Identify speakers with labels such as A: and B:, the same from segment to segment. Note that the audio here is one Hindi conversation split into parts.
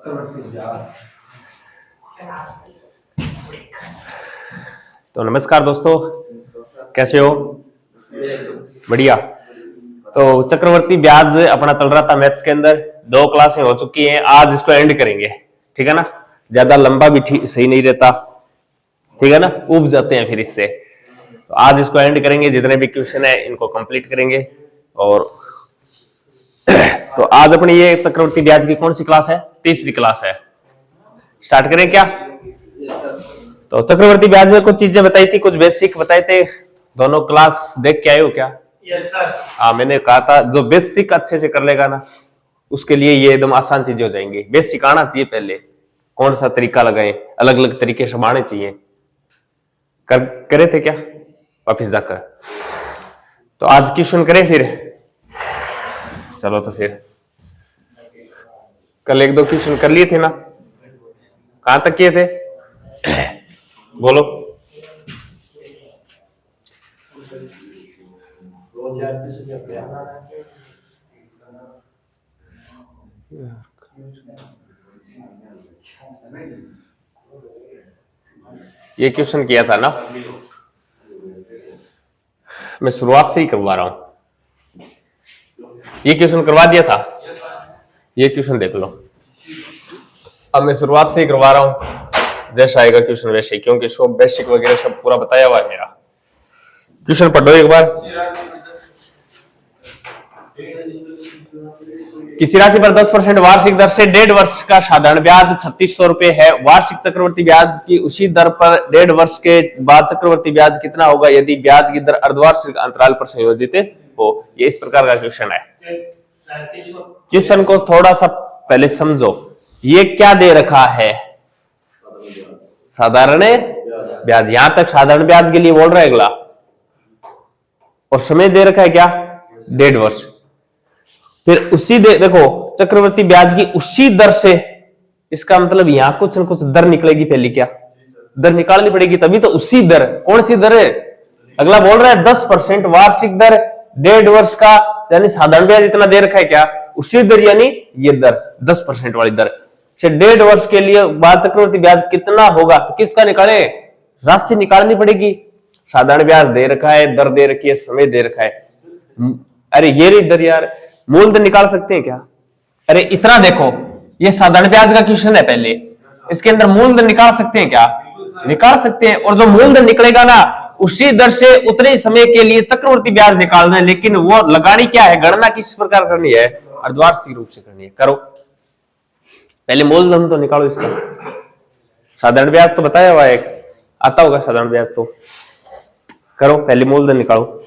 A: तो नमस्कार दोस्तों, कैसे हो? बढ़िया। तो चक्रवर्ती ब्याज अपना चल रहा था मैथ्स के अंदर, 2 क्लासें हो चुकी हैं। आज इसको एंड करेंगे, ठीक है ना? ज्यादा लंबा भी ठीक सही नहीं रहता, ठीक है ना? उब जाते हैं फिर इससे। तो आज इसको एंड करेंगे, जितने भी क्वेश्चन है इनको कंप्लीट करेंगे। और तो आज अपनी ये चक्रवर्ती ब्याज की कौन सी क्लास है? तीसरी क्लास है। स्टार्ट करें क्या? तो चक्रवर्ती ब्याज में कुछ चीजें बताई थी, कुछ बेसिक बताए थे। दोनों क्लास देख के आए हो क्या?
B: Yes sir.
A: हाँ, मैंने कहा था जो बेसिक अच्छे से कर लेगा ना, उसके लिए ये एकदम आसान चीजें हो जाएंगी। बेसिक आना चाहिए पहले, कौन सा तरीका लगाए, अलग अलग तरीके से मारने चाहिए। करे थे क्या वापिस जाकर? तो आज क्वेश्चन करें फिर। चलो तो फिर कल 1-2 क्वेश्चन कर लिए थे ना? कहां तक किए थे बोलो? ये क्वेश्चन किया था ना, मैं शुरुआत से ही करवा रहा हूं। ये क्वेश्चन करवा दिया था, ये क्वेश्चन देख लो। अब मैं शुरुआत से ही करवा रहा हूं, जैसा आएगा क्वेश्चन वैसे ही, क्योंकि सब बेसिक वगैरह सब पूरा बताया हुआ है मेरा। क्वेश्चन पढ़ो एक बार। किसी राशि पर 10% वार्षिक दर से 1.5 वर्ष का साधारण ब्याज 3600 रुपए है। वार्षिक चक्रवर्ती ब्याज की उसी दर पर 1.5 वर्ष के बाद चक्रवर्ती ब्याज कितना होगा यदि ब्याज की दर अर्धवार्षिक अंतराल पर संयोजित हो? ये इस प्रकार का क्वेश्चन है। क्वेश्चन को थोड़ा सा पहले समझो। ये क्या दे रखा है? साधारण ब्याज। यहां तक साधारण ब्याज के लिए बोल रहा है अगला, और समय दे रखा है क्या? 1.5 वर्ष। फिर उसी देखो, चक्रवर्ती ब्याज की उसी दर से, इसका मतलब यहां कुछ न कुछ दर निकलेगी। पहली क्या दर निकालनी पड़ेगी, तभी तो उसी दर। कौन सी दर है? अगला बोल रहा है 10% वार्षिक दर 1.5 वर्ष का, यानी साधारण ब्याज इतना दे रखा है क्या? उसी दर, यानी ये दर 10% वाली दर से 1.5 वर्ष के लिए बाद चक्रवर्ती ब्याज कितना होगा? तो किसका निकाले? राशि निकालनी पड़ेगी। साधारण ब्याज दे रखा है, दर दे रखी है, समय दे रखा है। अरे ये रही दर यार, मूलधन निकाल सकते हैं क्या? अरे इतना देखो, ये साधारण ब्याज का क्वेश्चन है। पहले इसके अंदर मूलधन निकाल सकते हैं क्या? निकाल सकते हैं। और जो मूलधन निकलेगा ना, उसी दर से उतने ही समय के लिए चक्रवर्ती ब्याज निकालना है। लेकिन वो लगानी क्या है, गणना किस प्रकार करनी है? अर्धवार्षिक रूप से करनी है। करो पहले मूलधन तो निकालो इसका। साधारण ब्याज तो बताया हुआ है, आता होगा साधारण ब्याज तो। करो पहले मूलधन निकालो।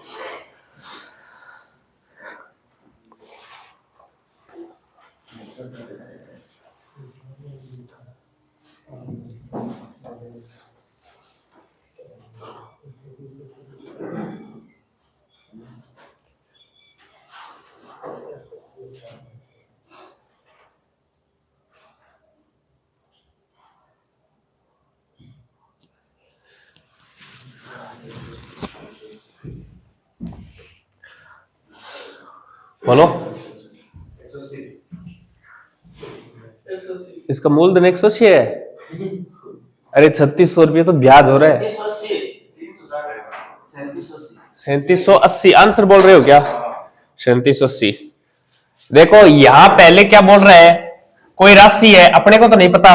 A: बोलो। इसका मूलधन 180 है। अरे 3600 रुपये तो ब्याज हो रहा है। 3780 आंसर बोल रहे हो क्या? 3780। देखो यहां पहले क्या बोल रहा है, कोई राशि है, अपने को तो नहीं पता।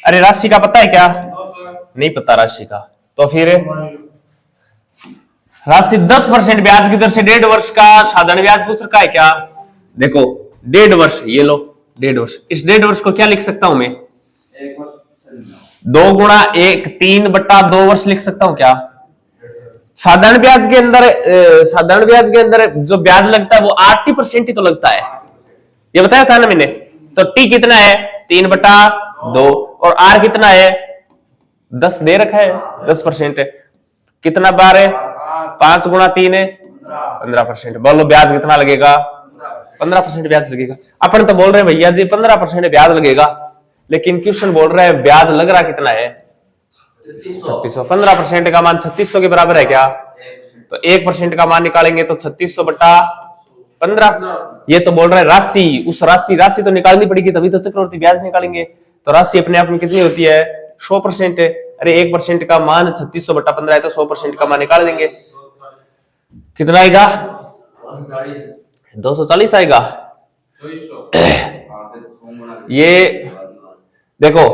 A: अरे राशि का पता है क्या? नहीं पता राशि का। तो फिर राशि 10% ब्याज की दर से 1.5 वर्ष का साधारण ब्याज पूछ रखा है क्या? देखो 1.5 वर्ष, ये लो 1.5 वर्ष। इस 1.5 वर्ष को क्या लिख सकता हूं मैं? 2 गुणा 1, 3/2 वर्ष लिख सकता हूं क्या? साधारण ब्याज के अंदर जो ब्याज लगता है वो 80% ही तो लगता है। ये बताया था ना मैंने। तो टी कितना है? 3/2। और आर कितना है? 10 दे रखा है, 10% है। कितना बार है? 5 गुणा 3 है 15%। बोलो ब्याज कितना लगेगा? 15% ब्याज लगेगा। अपन तो बोल रहे हैं भैया जी 15% ब्याज लगेगा, लेकिन क्वेश्चन बोल रहा है ब्याज लग रहा कितना है? 3600। 15% का मान 3600 के बराबर है क्या? तो 1% का मान निकालेंगे तो 3600 बटा 15। ये तो बोल रहा है राशि, उस राशि तो निकालनी पड़ेगी तभी तो चक्रवर्ती ब्याज निकालेंगे। तो राशि अपने आप में कितनी होती है? 100% है। अरे 1% का मान 3600/15 है तो 100% का मान निकाल देंगे। कितना आएगा? 240 आएगा। ये देखो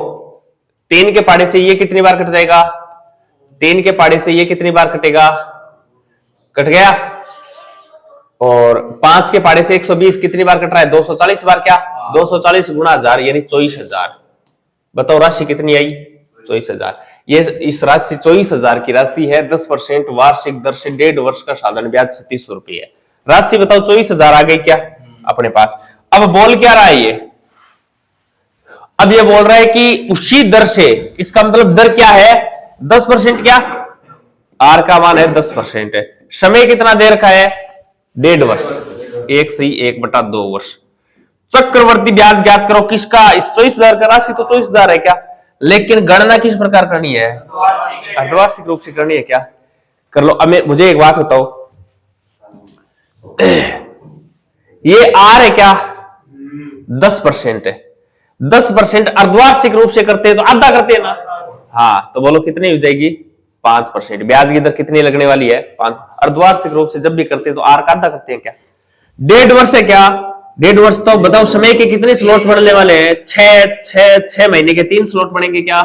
A: 3 के पाड़े से ये कितनी बार कट जाएगा? 3 के पाड़े से ये कितनी बार कटेगा? कट गया। और 5 के पाड़े से 120 कितनी बार कट रहा है? 240 बार। क्या 240 गुणा 1000 यानी 24,000। बताओ राशि कितनी आई? 24,000। ये इस राशि 24,000 की राशि है। 10% वार्षिक दर से 1.5 वर्ष का साधारण ब्याज 3600 रुपये है। राशि बताओ 24,000 आ गई क्या अपने पास? अब बोल क्या रहा है ये? अब ये बोल रहा है कि उसी दर से, इसका मतलब दर क्या है? 10%। क्या आर का मान है 10% है। समय कितना देर का है? 1.5 वर्ष। 1 सही 1/2 वर्ष। चक्रवर्ती ब्याज ज्ञात करो किसका? इस 24,000 का। राशि तो 24,000 है क्या, लेकिन गणना किस प्रकार करनी है? अर्धवार्षिक रूप से करनी है क्या? कर लो। अब मुझे एक बात बताओ, ये आर है क्या? 10% है। 10% अर्धवार्षिक रूप से करते हैं तो आधा करते हैं ना। हाँ तो बोलो कितनी हो जाएगी? 5%। ब्याज की दर कितनी लगने वाली है? 5। अर्धवार्षिक रूप से जब भी करते हैं तो आर का आधा करते हैं क्या? 1.5 वर्ष है क्या? 1.5 वर्ष। तो बताओ समय के कितने स्लॉट बनने वाले हैं? 6 महीने के 3 स्लॉट बनेंगे क्या?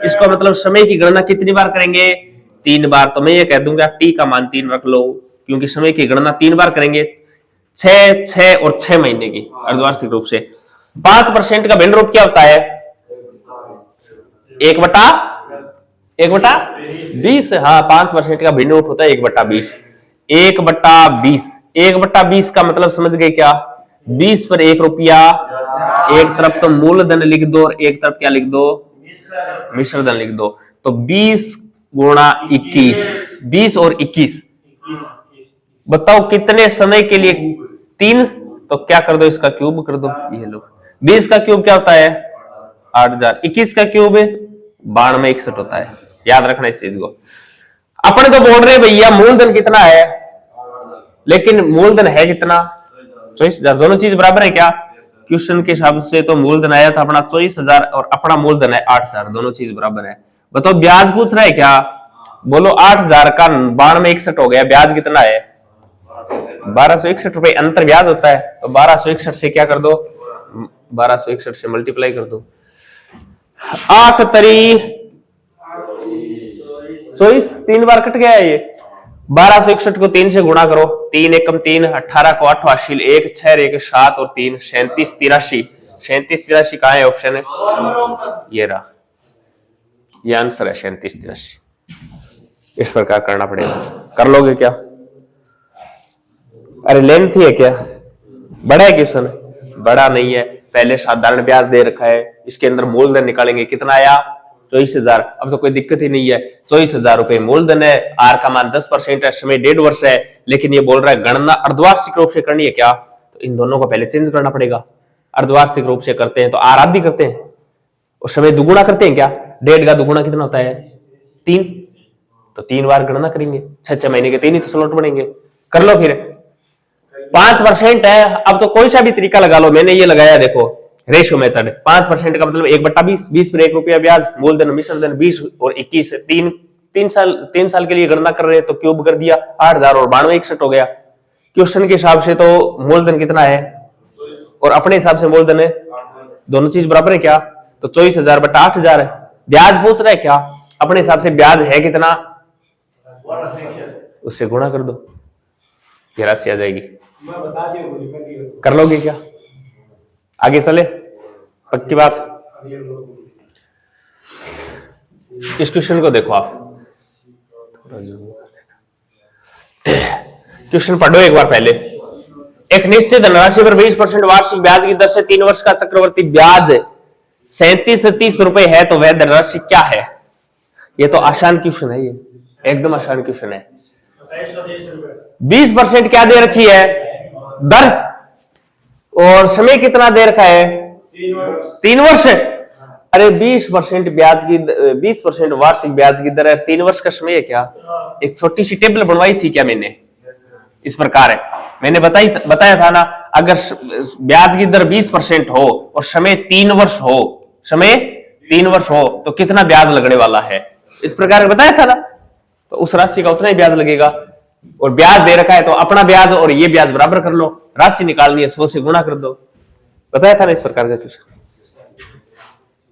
A: इसका मतलब समय की गणना कितनी बार करेंगे? 3 बार। तो मैं ये कह दूंगा टी का मान 3 रख लो, क्योंकि समय की गणना 3 बार करेंगे। 6 और 6 महीने की अर्धवार्षिक रूप से। 5% का भिन्न रूप क्या होता है? 1/20। हाँ 5% का भिन्न रूप होता है 1/20। 1/20। 1/20 का मतलब समझ गए क्या? 20 पर 1 रुपया। एक तरफ तो मूलधन लिख दो और एक तरफ क्या लिख दो? मिश्रधन लिख दो। तो 20 गुणा 21। 20 और 21 बताओ कितने समय के लिए? 3। तो क्या कर दो? इसका क्यूब कर दो। ये लो 20 का क्यूब क्या होता है? 8000। 21 का क्यूब 9261 होता है। याद रखना इस चीज को। अपन तो बोल रहे भैया मूलधन कितना है, लेकिन मूलधन है कितना? 24,000। दोनों चीज बराबर है क्या? क्वेश्चन के हिसाब से तो मूलधन आया था अपना 24,000 और अपना मूलधन है 8,000। दोनों चीज बराबर है। बताओ ब्याज पूछ रहा है क्या? बोलो 8,000 का 9261 हो गया। ब्याज कितना है? 1261 रुपए अंतर ब्याज होता है। तो 1261 से क्या कर दो? 1261 से मल्टीप्लाई कर दो। 8 तरी 24। 3 बार कट गया है ये। 1261 को 3 से गुणा करो। 3 एकम 3, 18 को 8 हासिल 1, 6 1 7 और 3 37 83। 37 83 कहाँ है? ऑप्शन है ये रहा। ये आंसर है 37 83। इस प्रकार करना पड़ेगा। कर लोगे क्या? अरे लेंथ ही है क्या? बड़ा है क्वेश्चन? बड़ा नहीं है। पहले साधारण ब्याज दे रखा है, इसके अंदर मूलधन निकालेंगे। कितना आया? 24,000। अब तो कोई दिक्कत ही नहीं है। 24,000 रुपए मूलधन है। आर का मान 10% है। समय 1.5 वर्ष है। लेकिन ये बोल रहा है गणना अर्धवार्षिक रूप से करनी है क्या? तो इन दोनों को पहले चेंज करना पड़ेगा। अर्धवार्षिक रूप से करते हैं तो आर आधी करते हैं और समय दुगुना करते हैं क्या? 1.5 का दुगुना कितना होता है? 3। तो 3 बार गणना करेंगे। 6 महीने के 3 ही तो स्लॉट बनेंगे। कर लो फिर। 5% है। अब तो कोई सा भी तरीका लगा लो। मैंने ये लगाया देखो रेशियो मेथड। 5% का मतलब 1/20। 20 पर 1 रुपया ब्याज। मूलधन मिश्रधन 20 और 21। 3 साल के लिए गणना कर रहे हैं तो क्यूब कर दिया। 8,000 और 9261 हो गया। क्वेश्चन के हिसाब से तो मूलधन कितना है और अपने हिसाब से मूलधन है। दोनों चीज बराबर है क्या? तो 24,000/8,000 है। ब्याज पूछ रहा है क्या? अपने हिसाब से ब्याज है कितना? उससे गुणा कर दो। ये राशि आ जाएगी। कर लोगे क्या? आगे चले? पक्की बात? इस क्वेश्चन को देखो आप। क्वेश्चन पढ़ो एक बार पहले। एक निश्चित धनराशि पर 20% वार्षिक ब्याज की दर से 3 वर्ष का चक्रवर्ती ब्याज 3730 रुपए है तो वह धनराशि क्या है? ये तो आसान क्वेश्चन है। ये एकदम आसान क्वेश्चन है। 20% क्या दे रखी है? दर। और समय कितना दे रखा है? 3 वर्ष। अरे 20% ब्याज की 20% वार्षिक ब्याज की दर है। 3 वर्ष का समय है क्या? एक छोटी सी टेबल बनवाई थी क्या मैंने? इस प्रकार है। मैंने बताया था ना, अगर ब्याज की दर 20% हो और समय 3 वर्ष हो, समय 3 वर्ष हो तो कितना ब्याज लगने वाला है, इस प्रकार बताया था ना। तो उस राशि का उतना ही ब्याज लगेगा। और ब्याज दे रखा है तो अपना ब्याज और ये ब्याज बराबर कर लो, राशि निकालनी है 100 से गुणा कर दो। बताया था ना इस प्रकार का कुछ।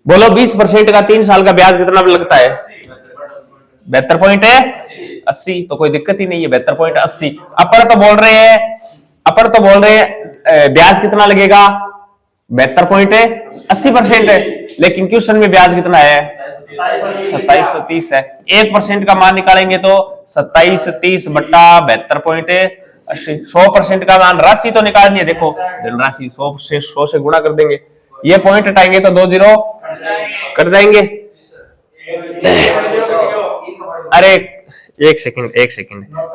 A: बोलो 20% का 3 साल का ब्याज कितना लगता है? 72.80। तो कोई दिक्कत ही नहीं है, 72.80। अपन तो बोल रहे हैं ब्याज कितना लगेगा, 72.80% है, लेकिन क्वेश्चन में ब्याज कितना है? 2730 है। 1% का मान निकालेंगे तो 2730 बट्टा 72.80। 100% का मान, राशि तो निकालनी है, देखो राशि 100 से गुणा कर देंगे, ये पॉइंट हटाएंगे तो 2 जीरो कट जाएंगे। अरे एक सेकंड,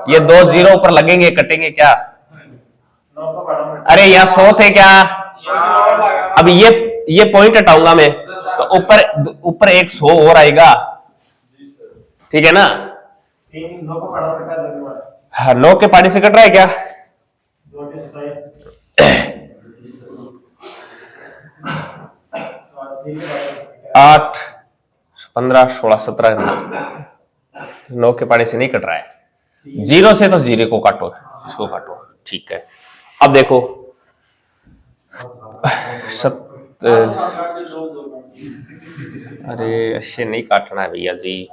A: ये 2 जीरो ऊपर लगेंगे, कटेंगे क्या? अरे यहाँ 100 थे क्या? अब ये पॉइंट हटाऊंगा मैं तो ऊपर एक 100 और आएगा, ठीक है ना? हाँ, 9 के पानी से कट रहा है क्या? 8 15 16 17 9 के पानी से नहीं कट रहा है। 0 से तो 0 को काटो, इसको काटो, ठीक है। अब देखो अरे ऐसे नहीं काटना है भैया जी।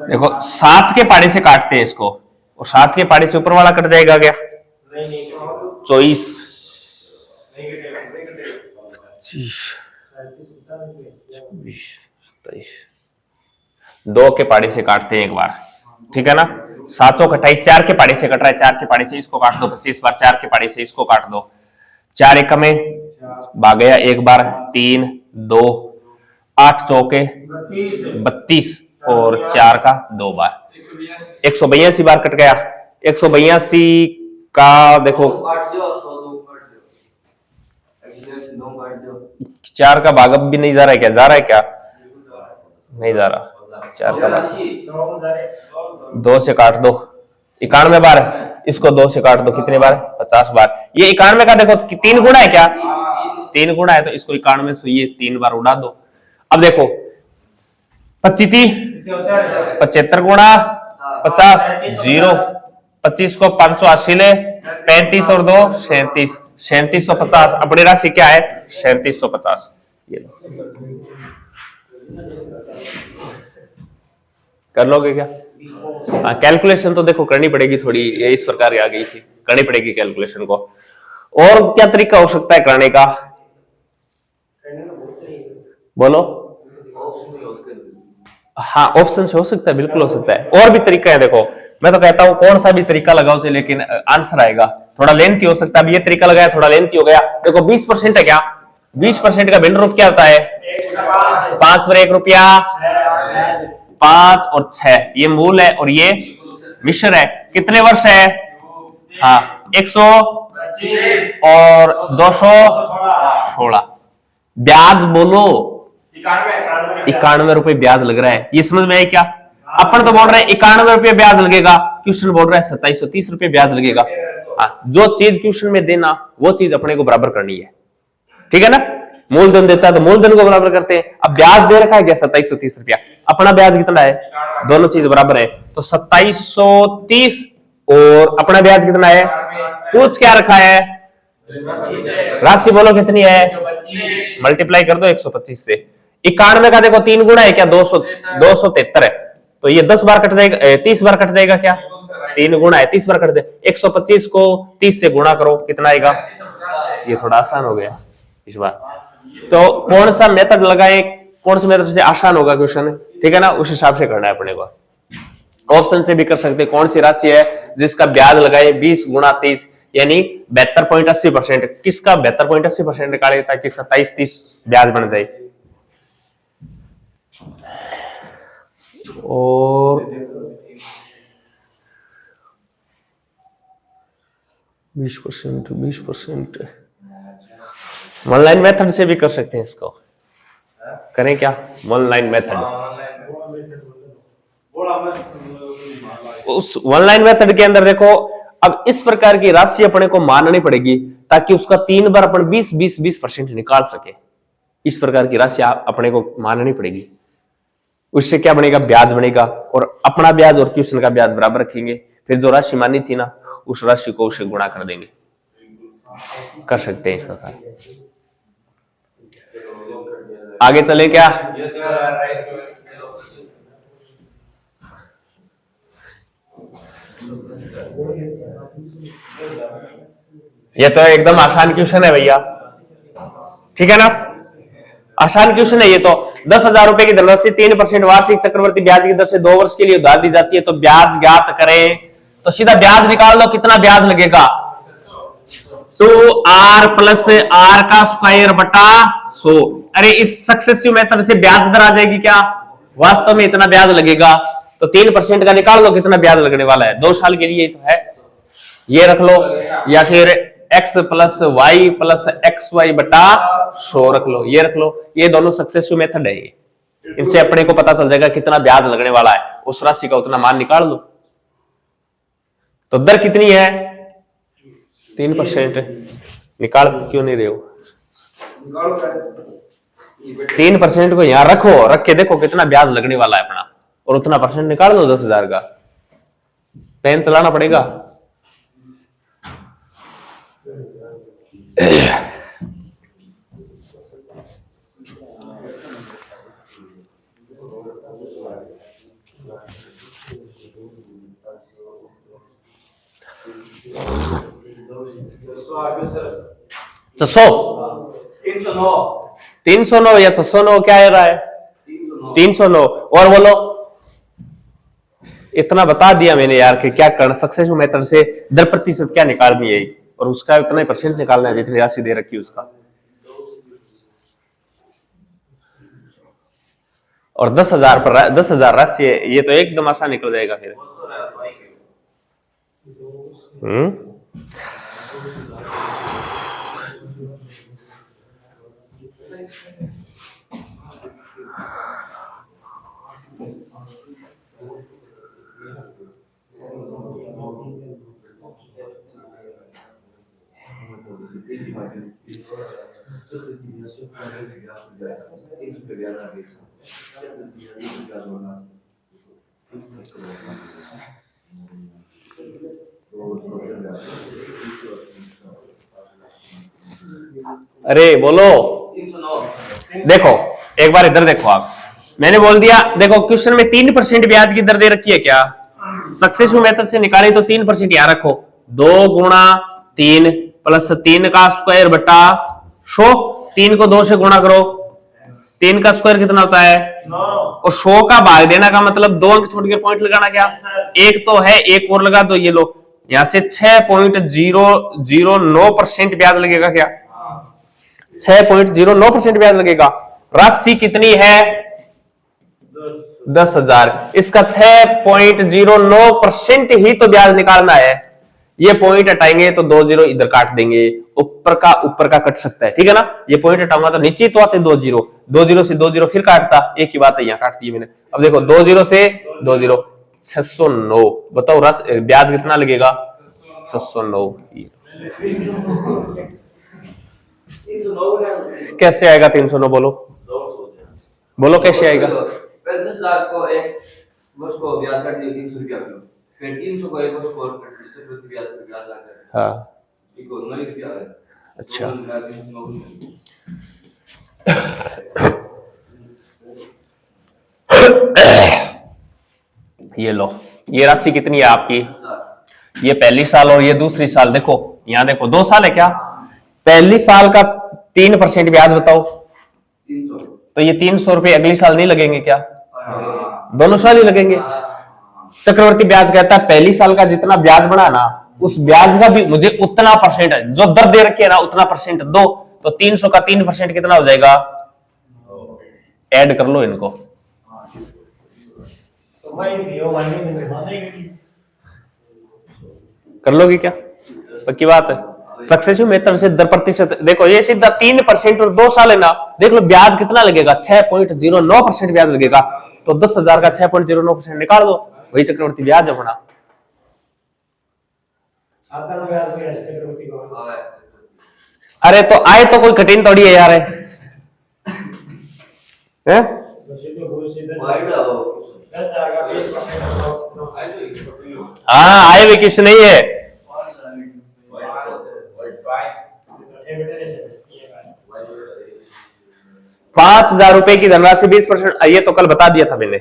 A: देखो 7 के पानी से काटते हैं इसको, और 7 के पानी से ऊपर वाला कट जाएगा क्या? 24 2 के पानी से काटते हैं एक बार, ठीक है ना? 7 28, 4 के पानी से कट रहा है, 4 के पानी से इसको काट दो 25 बार, 4 के पानी से इसको काट दो, 4 एक में भाग गया एक बार, 3 2 8 चौके 32 और 4 का 2 बार, 182 बार कट गया। 182 का देखो 4 का भाग अब भी नहीं जा रहा है क्या? जा रहा है क्या? नहीं जा रहा। 4 का भाग 2 से काट दो, 91 बार, इसको 2 से काट दो, कितने बार? 50 बार। ये 91 का देखो 3 गुना है क्या? 3 गुना है, तो इसको 91 से ये 3 बार उड़ा दो। अब देखो 75 गुणा 50 0, 25 को 580 ले, 35 और 2 37, 3750। अपनी राशि क्या है? 3750। ये कर लोगे क्या? हाँ, कैलकुलेशन तो देखो करनी पड़ेगी थोड़ी, ये इस प्रकार आ गई थी, करनी पड़ेगी कैलकुलेशन को। और क्या तरीका हो सकता है करने का? बोलो। हाँ, ऑप्शन से हो सकता है, बिल्कुल हो सकता है। और भी तरीका है, देखो मैं तो कहता हूं कौन सा भी तरीका लगाओ से, लेकिन आंसर आएगा। थोड़ा लेंथी हो सकता है, अब ये तरीका लगाया थोड़ा लेंथी हो गया। देखो 20% है क्या? 20% का भिन्न रूप क्या होता है? 5 पर 1 रुपया, 5 और 6, ये मूल है और ये मिश्र है। कितने वर्ष है? हाँ, 100 और 216। ब्याज बोलो 91 रुपए ब्याज लग रहा है, ये समझ में आया क्या? अपन तो बोल रहे हैं 91 रुपये ब्याज लगेगा, क्वेश्चन बोल रहा है 2730 रुपये ब्याज लगेगा। जो चीज क्वेश्चन में देना वो चीज अपने को बराबर करनी है, ठीक है ना? मूलधन देता है तो मूलधन को बराबर करते हैं। अब ब्याज दे रखा है क्या? 2730 रुपया। अपना ब्याज कितना है? दोनों चीज बराबर है, तो 2730 और अपना ब्याज कितना है? पूछ क्या रखा है? राशि बोलो कितनी है? मल्टीप्लाई कर दो 125 से। 91 का देखो 3 गुना है क्या? 273 है, तो ये 10 बार कट जाएगा, 30 बार कट जाएगा क्या? 3 गुना है, 30 बार कट जाए। 125 को 30 से गुणा करो, कितना आएगा? ये थोड़ा आसान हो गया इस बार। तो कौन सा मेथड लगाए, कौन सा मेथड से आसान होगा क्वेश्चन, ठीक है ना? उस हिसाब से करना है अपने को। ऑप्शन से भी कर सकते हैं, कौन सी राशि है जिसका ब्याज लगाए 20 गुणा 30 यानी 72.80%। किसका 72.80% निकाले ताकि 2730 ब्याज बन जाए। और 20% ऑनलाइन मेथड से भी कर सकते हैं इसको। करें क्या? ऑनलाइन मेथड उस वन लाइन मेथड के अंदर देखो, अब इस प्रकार की राशि अपने को माननी पड़ेगी ताकि उसका 3 बार अपन 20% निकाल सके। इस प्रकार की राशि अपने को माननी पड़ेगी। उससे क्या बनेगा, ब्याज बनेगा, और अपना ब्याज और क्वेश्चन का ब्याज बराबर रखेंगे, फिर जो राशि मानी थी ना उस राशि को उससे गुणा कर देंगे। कर सकते हैं इस प्रकार। आगे चले क्या? ये तो एकदम आसान क्वेश्चन है भैया, ठीक है ना, आसान क्वेश्चन है ये तो। 10,000 रुपए की धनराशि 3% वार्षिक चक्रवर्ती ब्याज की दर से 2 वर्ष के लिए उधार दी जाती है, तो ब्याज ज्ञात करें। तो सीधा ब्याज निकाल लो, कितना ब्याज लगेगा, 2r प्लस r का स्क्वायर बटा 100। अरे इस सक्सेसिव मेथड से ब्याज दर आ जाएगी क्या, वास्तव में इतना ब्याज लगेगा, तो 3% का निकाल लो कितना ब्याज लगने वाला है 2 साल के लिए, तो है ये रख लो, या फिर x plus y plus x y बटा 100 रख लो, ये रख लो। ये दोनों सक्सेसिव मेथड है, ये इनसे अपने को पता चल जाएगा कितना ब्याज लगने वाला है, उस राशि का उतना मान निकाल लो। तो दर कितनी है, 3%। निकाल क्यों नहीं रहे हो, 3% को यहां रखो, रख के देखो कितना ब्याज लगने वाला है अपना, और उतना परसेंट निकाल लो 10,000 का। पेन चलाना पड़ेगा। तो 309 या 609 क्या आ रहा है, 309। और बोलो, इतना बता दिया मैंने यार कि क्या करना, सक्सेसिव मेथड से दर प्रतिशत क्या निकालनी है, और उसका उतना ही परसेंट निकालना है जितनी राशि दे रखी है उसका। और 10,000 पर 10,000 राशि है, ये तो एकदम आसान निकल जाएगा फिर। अरे बोलो, देखो एक बार इधर देखो आप, मैंने बोल दिया, देखो क्वेश्चन में 3% ब्याज की दर दे रखी है क्या, सक्सेसफुल मेथड से निकाले तो 3% यहां रखो, 2 गुणा 3 प्लस 3 का स्क्वायर बटा 100, 3 को 2 से गुणा करो, 3 का स्क्वायर कितना होता है 9, और 100 का भाग देना का मतलब 2 अंक छोड़ के पॉइंट लगाना, क्या एक तो है, एक और लगा दो, ये लो यहां से 6.009% ब्याज लगेगा, क्या 6.09% ब्याज लगेगा। राशि कितनी है 10,000, इसका 6.09% ही तो ब्याज निकालना है। ये पॉइंट हटाएंगे तो 2 जीरो इधर काट देंगे, ऊपर का कट सकता है, ठीक है ना, ये पॉइंट हटाऊंगा तो नीचे तो आते 2 जीरो, 2 जीरो से 2 जीरो फिर काटता, एक ही बात है, यहाँ काट दी मैंने। अब देखो 2 जीरो से 2 जीरो 609, बताओ ब्याज कितना लगेगा 609। कैसे आएगा 309, बोलो बोलो कैसे आएगा,
B: 10,000 को एक वर्ष को ब्याज काट दिया 300 रुपया, फिर 300 को एक वर्ष को चक्रवृद्धि ब्याज लगा है,
A: हाँ
B: इको 9 रुपया है।
A: अच्छा ये लो, ये राशि कितनी है आपकी, ये पहली साल और ये दूसरी साल, देखो यहाँ देखो 2 साल है क्या, पहली साल का 3% ब्याज बताओ,
B: 300,
A: तो ये 300 रुपए अगली साल नहीं लगेंगे क्या, दोनों साल ही लगेंगे। चक्रवर्ती ब्याज कहता है पहली साल का जितना ब्याज बना ना, उस ब्याज का भी मुझे उतना परसेंट है, जो दर दे रखी है ना उतना परसेंट दो, तो 300 का 3% कितना हो जाएगा, ऐड कर लो इनको, कर लोगे क्या, पक्की बात है। सक्सेसिव मेथड से दर प्रतिशत देखो, ये सीधा 3% और 2 साल है ना, देख लो ब्याज कितना लगेगा 6.09% ब्याज लगेगा। तो 10,000 का 6.09% निकाल दो, वही चक्रवर्ती ब्याज है अपना। अरे तो आए तो कोई कठिन थोड़ी है यार, है? हाँ आए भी किस नहीं है। 5,000 रुपए की धनराशि 20%, ये तो कल बता दिया था मैंने,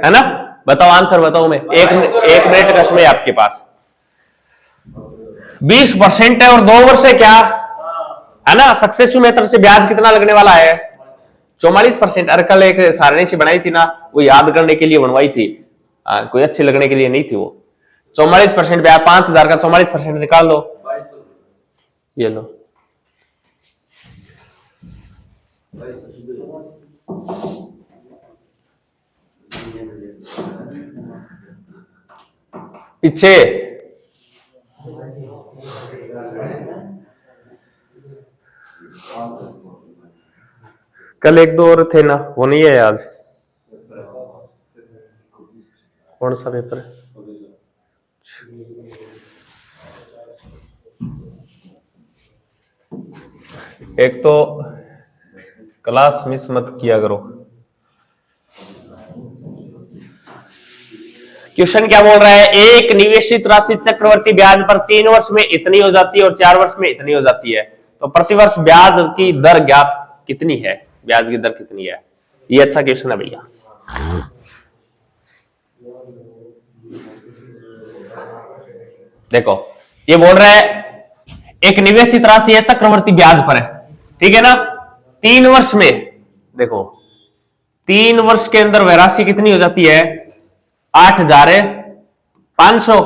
A: है ना? बताओ आंसर बताओ, मैं एक मिनट का समय आपके पास। 20% है और 2 वर्ष है क्या, है ना? सक्सेसिव मेथड से ब्याज कितना लगने वाला है? 44%। अरे कल एक सारणी से बनाई थी ना, वो याद करने के लिए बनवाई थी, कोई अच्छे लगने के लिए नहीं थी वो। 44% ब्याज, 5,000 का 44% निकाल लो, ये लो। पीछे कल एक दो और थे ना, वो नहीं है याद, कौन सा पेपर है? एक तो क्लास मिस मत किया करो। क्वेश्चन क्या बोल रहा है? एक निवेशित राशि चक्रवर्ती ब्याज पर 3 वर्ष में इतनी हो जाती है और 4 वर्ष में इतनी हो जाती है, तो प्रतिवर्ष ब्याज की दर ज्ञात कितनी है? ब्याज की दर कितनी है? ये अच्छा क्वेश्चन है भैया। देखो ये बोल रहा है एक निवेशित राशि है चक्रवर्ती ब्याज पर है, ठीक है ना? 3 वर्ष में, देखो 3 वर्ष के अंदर वह राशि कितनी हो जाती है? 8,500।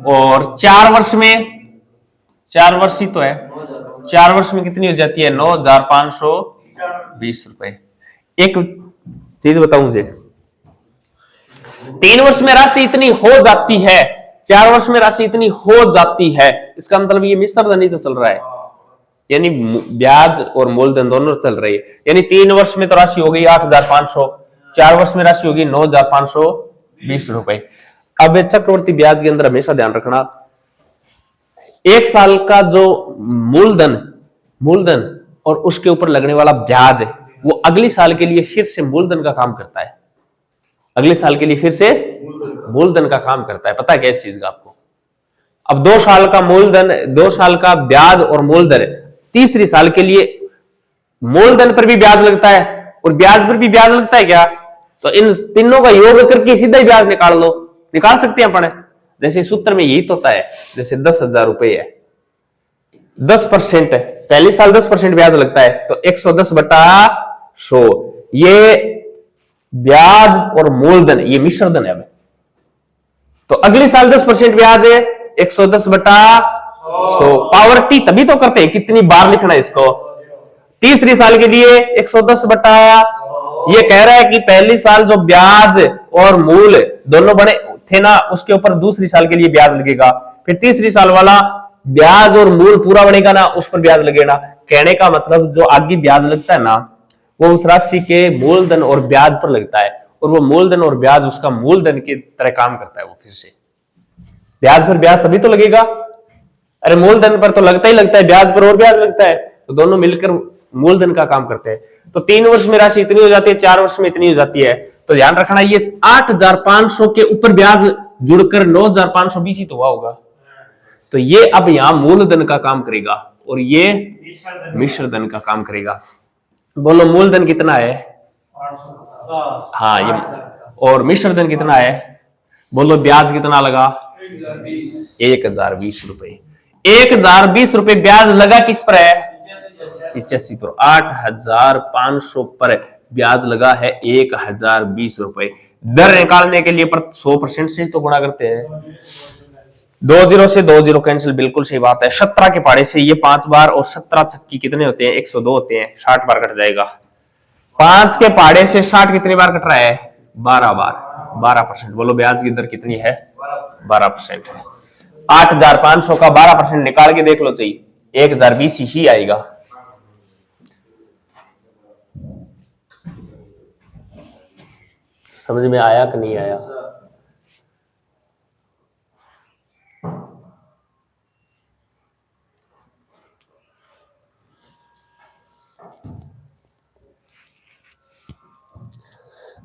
A: और 4 वर्ष में, 4 वर्ष ही तो है, 4 वर्ष में कितनी हो जाती है? 9,520 रुपए। एक चीज बताऊं मुझे, 3 वर्ष में राशि इतनी हो जाती है, 4 वर्ष में राशि इतनी हो जाती है, इसका मतलब ये मिश्र ही तो चल रहा है, यानी ब्याज और मूलधन दोनों चल रही है। यानी 3 वर्ष में तो राशि हो गई 8,500, 4 वर्ष में राशि होगी 9,520 रुपए। अब चक्रवर्ती ब्याज के अंदर हमेशा ध्यान रखना, 1 साल का जो मूलधन और उसके ऊपर लगने वाला ब्याज है, वो अगले साल के लिए फिर से मूलधन का काम करता है, अगले साल के लिए फिर से मूलधन का काम करता है। पता है क्या इस चीज का आपको? अब 2 साल का मूलधन, 2 साल का ब्याज और मूलधन, तीसरी साल के लिए मूलधन पर भी ब्याज लगता है और ब्याज पर भी ब्याज लगता है क्या? तो इन तीनों का योग करके सीधा ही ब्याज निकाल लो, निकाल सकते हैं अपन। जैसे सूत्र में यही तो होता है, जैसे 10,000 रुपए है, 10% है, पहले साल 10% ब्याज लगता है, तो 110/100 ये ब्याज और मूलधन ये मिश्रधन है। तो अगले साल 10% ब्याज है, 110/100 पावर टी, तभी तो करते हैं, कितनी बार लिखना है इसको। तीसरी साल के लिए 110/, ये कह रहा है कि पहली साल जो ब्याज और मूल दोनों बने थे ना, उसके ऊपर दूसरी साल के लिए ब्याज लगेगा, फिर तीसरी साल वाला ब्याज और मूल पूरा बनेगा ना, उस पर ब्याज लगेगा। कहने का मतलब जो आगे ब्याज लगता है ना, वो उस राशि के मूलधन और ब्याज पर लगता है, और वो मूलधन और ब्याज उसका मूलधन की तरह काम करता है। वो फिर से ब्याज पर ब्याज तभी तो लगेगा, अरे मूलधन पर तो लगता ही लगता है, ब्याज पर और ब्याज लगता है, तो दोनों मिलकर मूलधन का काम करते हैं। तो 3 वर्ष में राशि इतनी हो जाती है, 4 वर्ष में इतनी हो जाती है। तो ध्यान रखना, ये 8,500 के ऊपर ब्याज जुड़कर 9,520 ही तो हुआ होगा। तो ये अब यहां मूलधन का काम करेगा और ये मिश्रधन का काम करेगा। बोलो मूलधन कितना है? हाँ ये, और मिश्रधन कितना है? बोलो ब्याज कितना लगा? 1,020 रुपए। 1,020 रुपए ब्याज लगा किस पर है? 85 पर। 8,500 पर ब्याज लगा है 1,020 रुपए। दर निकालने के लिए 100% से तो गुणा करते हैं। 20 से 20 कैंसिल, बिल्कुल सही बात है। 17 के पाड़े से ये 5 बार, और 17 छक्की कितने होते हैं? 102 होते हैं, 60 बार कट जाएगा। 5 के पाड़े से 60 कितनी बार कट रहा है? 12 बार। 12%। बोलो ब्याज की दर कितनी है? 12% है। 8,500 का 12% निकाल के देख लो, चाहिए 1,020 ही आएगा। समझ में आया कि नहीं आया?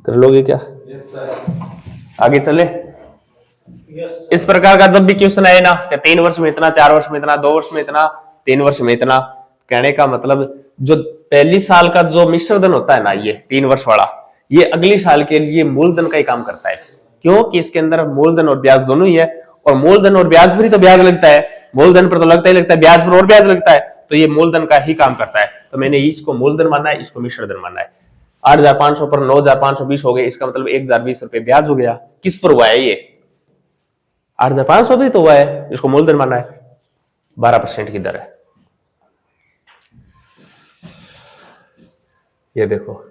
A: कर लोगे क्या? आगे चले। इस प्रकार का जब भी क्वेश्चन आए ना कि 3 वर्ष में इतना, 4 वर्ष में इतना, 2 वर्ष में इतना, 3 वर्ष में इतना, कहने का मतलब जो पहली साल का जो मिश्रधन होता है ना, ये 3 वर्ष वाला, ये अगली साल के लिए मूलधन का ही काम करता है। क्योंकि इसके अंदर मूलधन और ब्याज दोनों ही है, और मूलधन और ब्याज पर ही तो ब्याज लगता है, मूलधन पर तो लगता ही लगता है, ब्याज पर और ब्याज लगता है, तो ये मूलधन का ही काम करता है। तो मैंने इसको मूलधन मानना है, इसको मिश्रधन मानना है। 8,500 पर 9,520 हो गए, इसका मतलब 1,020 रुपए ब्याज हो गया। किस पर हुआ है ये? 8,500 भी तो हुआ है, इसको मूलधन माना है। 12% की दर है। ये देखो,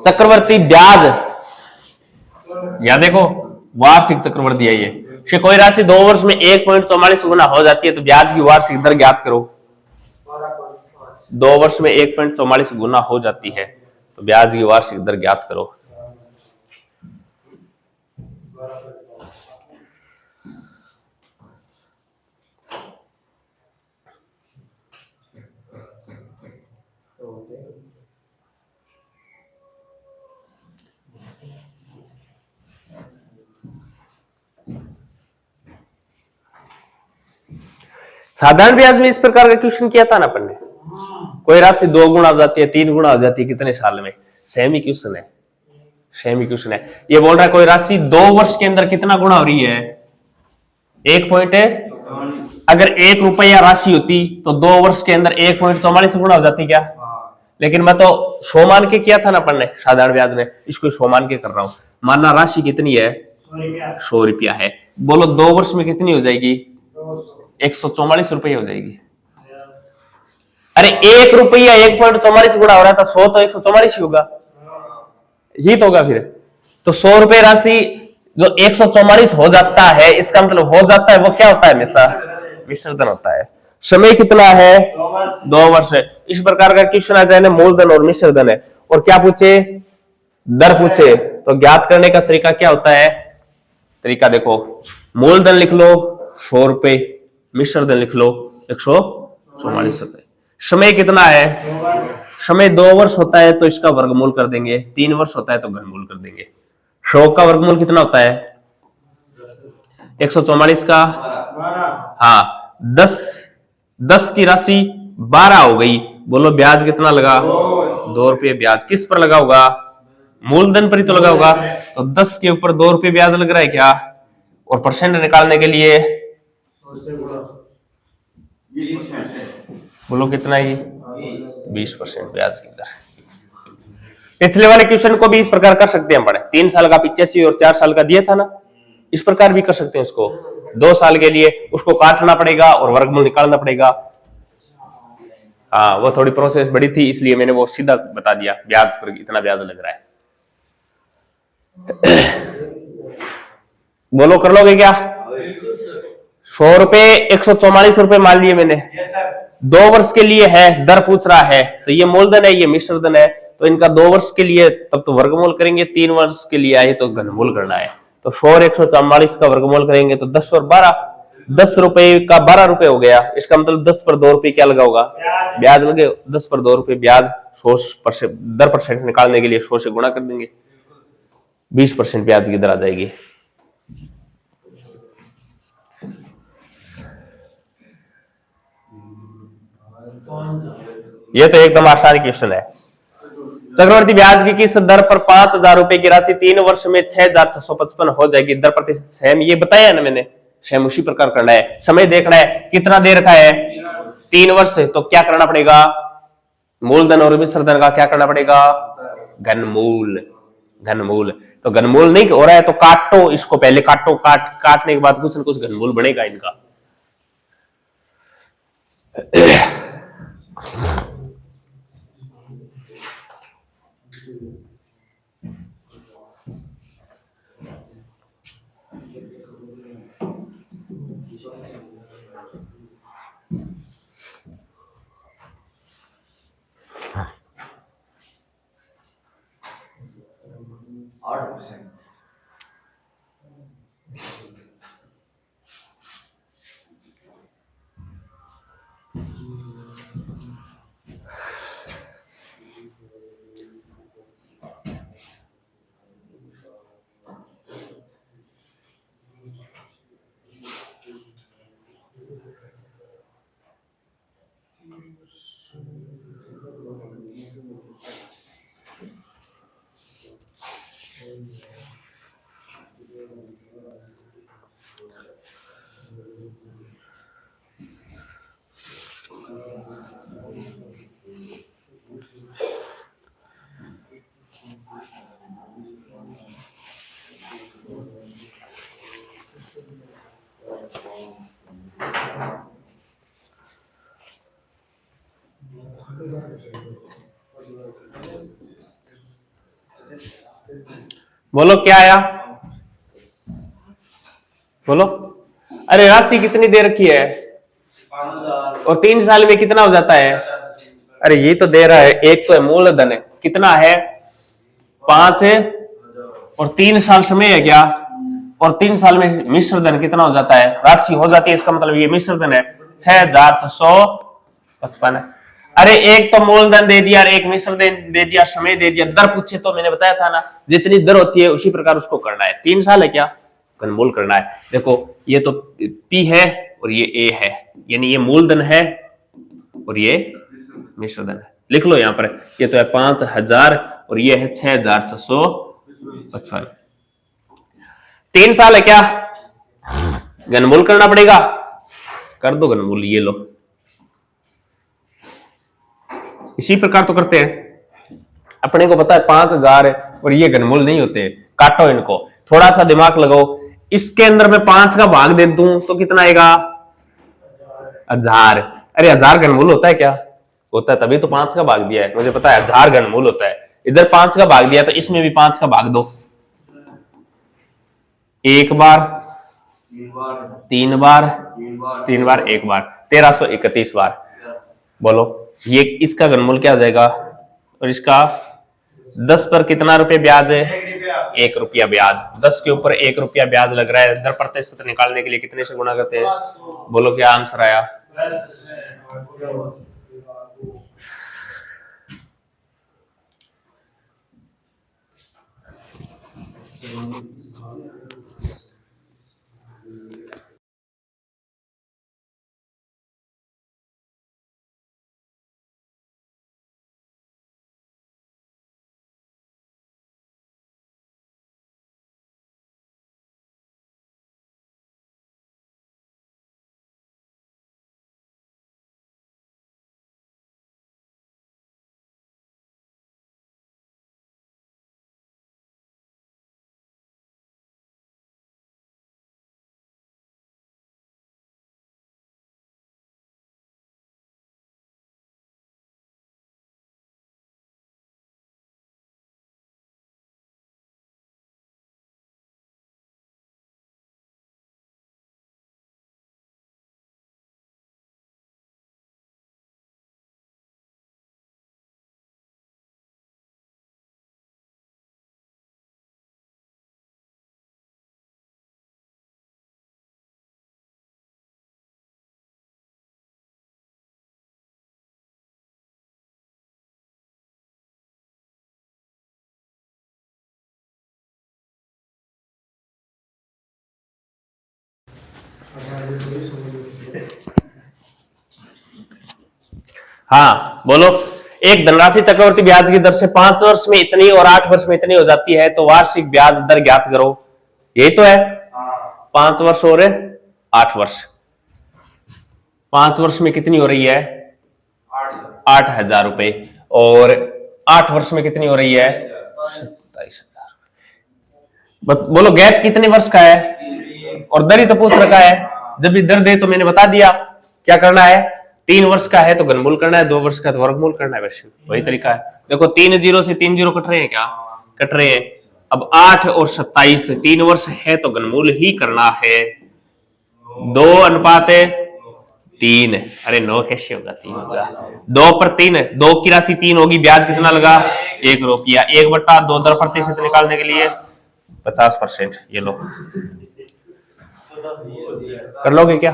A: चक्रवर्ती ब्याज, या देखो वार्षिक चक्रवर्ती है ये। कोई राशि 2 वर्ष में 1.44 गुना हो जाती है तो ब्याज की वार्षिक दर ज्ञात करो। 2 वर्ष में 1.44 गुना हो जाती है तो ब्याज की वार्षिक दर ज्ञात करो। साधारण ब्याज में इस प्रकार का क्वेश्चन किया था ना अपन ने। कोई राशि 2 गुना हो जाती है, 3 गुना हो जाती है, कितने साल में? सेम ही क्वेश्चन है, सेम ही क्वेश्चन है। ये बोल रहा है कोई राशि 2 वर्ष के अंदर कितना गुना हो रही है? 1 पॉइंट है। अगर 1 रुपया राशि होती तो 2 वर्ष के अंदर 1.44 गुना हो जाती क्या? लेकिन मैं तो 100 मान के किया था ना अपन ने साधारण ब्याज में, इसको 100 मान के कर रहा हूं। मानना राशि कितनी है? 100 रुपया है। बोलो 2 वर्ष में कितनी हो जाएगी? 144 रुपये हो जाएगी। अरे 1 रुपया 1.44 गुना हो रहा था, 100 तो 144 ही होगा, ही तो होगा फिर। तो 100 रुपए राशि जो 144 हो जाता है, इसका मतलब हो जाता है वो क्या होता है? हमेशा मिश्रधन होता है। समय कितना है? 2 वर्ष है। इस प्रकार का क्वेश्चन आ जाए ना, मूलधन और मिश्रधन है, और क्या पूछे? दर पूछे, तो ज्ञात करने का तरीका क्या होता है? तरीका देखो, मूलधन लिख लो 100 रुपए, मिश्रधन लिख लो 144 रुपए। समय कितना है? समय 2 वर्ष होता है तो इसका वर्गमूल कर देंगे, 3 वर्ष होता है तो घनमूल कर देंगे। 100 का वर्गमूल कितना होता है? 144 का, हाँ 10 की राशि 12 हो गई। बोलो ब्याज कितना लगा? 2 रुपये ब्याज। किस पर लगा होगा? मूलधन पर ही तो लगा होगा। तो 10 के ऊपर 2 रुपये ब्याज लग रहा है क्या? और परसेंट निकालने के लिए बोलो कितना ही? 20% ब्याज की दर। पिछले वाले क्वेश्चन को भी इस प्रकार कर सकते हैं पढ़े। 3 साल का 85 और 4 साल का दिया था ना, इस प्रकार भी कर सकते हैं उसको। 2 साल के लिए उसको काटना पड़ेगा और वर्गमूल निकालना पड़ेगा। हाँ, वो थोड़ी प्रोसेस बड़ी थी, इसलिए मैंने वो सीधा बता दिया, ब्याज पर इतना ब्याज लग रहा है। बोलो कर लोगे क्या? 100 रुपए 144 रुपए मान लिए मैंने। 2 वर्ष के लिए है, दर पूछ रहा है, तो ये मूलधन है, ये मिश्रधन है, तो इनका 2 वर्ष के लिए तब तो वर्गमूल करेंगे, 3 वर्ष के लिए आए तो घनमूल करना है। तो 100 और 144 का वर्गमूल करेंगे तो 10 और 12, 10 रुपए का 12 रुपए हो गया। इसका मतलब 10 पर 2 रुपए क्या लगा होगा? ब्याज लगे। 10 पर 2 रुपए ब्याज, 100% दर परसेंट निकालने के लिए 100 से गुणा कर देंगे, 20% ब्याज की दर आ जाएगी। ये तो एकदम आसान क्वेश्चन है। चक्रवर्ती ब्याज की किस दर पर 5,000 रुपए की राशि 3 वर्ष में 6,655 हो जाएगी? दर प्रतिशत सेम, ये बताया ना मैंने, सेम उसी प्रकार करना है। समय देखना है कितना दे रखा है? 3 वर्ष, तो क्या करना पड़ेगा? मूलधन और मिश्रधन का क्या करना पड़ेगा? घनमूल। घनमूल, तो घनमूल नहीं हो रहा है तो काटो इसको, पहले काटो, काटने के बाद कुछ न कुछ घनमूल बनेगा इनका। बोलो क्या आया, बोलो। अरे राशि कितनी दे रखी है,
B: 5,000
A: और 3 साल में कितना हो जाता है? अरे ये तो दे रहा है, एक तो है मूलधन है, कितना है 5 है, और 3 साल समय है क्या, और 3 साल में मिश्र धन कितना हो जाता है, राशि हो जाती है, इसका मतलब ये मिश्र धन है 6,655 है। अरे एक तो मूलधन दे दिया, एक मिश्र दे दिया, समय दे दिया, दर पूछे तो मैंने बताया था ना, जितनी दर होती है उसी प्रकार उसको करना है। 3 साल है क्या, घनमूल करना है। देखो ये तो P है और ये A है, यानी ये मूलधन है और ये मिश्रधन है। लिख लो यहां पर, ये तो है 5,000 और ये है 6,655। 3 साल है क्या, घनमूल करना पड़ेगा, कर दो घनमूल, ये लो। इसी प्रकार तो करते हैं, अपने को पता है 5,000 है और ये घनमूल नहीं होते, काटो इनको, थोड़ा सा दिमाग लगाओ। इसके अंदर मैं 5 का भाग दे दूं तो कितना आएगा, 1,000। अरे 1,000 घनमूल होता है क्या, होता है, तभी तो 5 का भाग दिया है, मुझे पता है 1,000 घनमूल होता है। इधर 5 का भाग दिया तो इसमें भी 5 का भाग दो, 1 बार, 3 बार, 3 बार, 1 बार, 1331 बार। बोलो ये इसका घनमूल क्या आ जाएगा, और इसका 10 पर कितना रुपए ब्याज है, 1 रुपया ब्याज। 10 के ऊपर 1 रुपया ब्याज लग रहा है, दर प्रतिशत निकालने के लिए कितने से गुणा करते हैं, बोलो क्या आंसर आया। हाँ बोलो, एक धनराशि चक्रवर्ती ब्याज की दर से 5 वर्ष में इतनी और 8 वर्ष में इतनी हो जाती है, तो वार्षिक ब्याज दर ज्ञात करो। यही तो है, 5 वर्ष और 8 वर्ष। 5 वर्ष में कितनी हो रही है, 8,000 रुपए, और 8 वर्ष में कितनी हो रही है, 27,000। बोलो गैप कितने वर्ष का है, और दर ही तो पूछ रखा है, जब भी दर दे तो मैंने बता दिया क्या करना है। 3 वर्ष का है तो घनमूल करना है, 2 वर्ष का तो वर्गमूल करना है, वैसे वही तरीका है। देखो 3 जीरो से 3 जीरो कट रहे हैं क्या, कट रहे हैं। अब 8 और 27, 3 वर्ष है तो घनमूल ही करना है, 2:3। अरे 9 कैसे होगा, 3 होगा, 2/3, 2 की राशि 3 होगी, ब्याज कितना लगा, 1 रुपया, 1/2 दर प्रतिशत निकालने के लिए 50%। ये लो, कर लोगे क्या,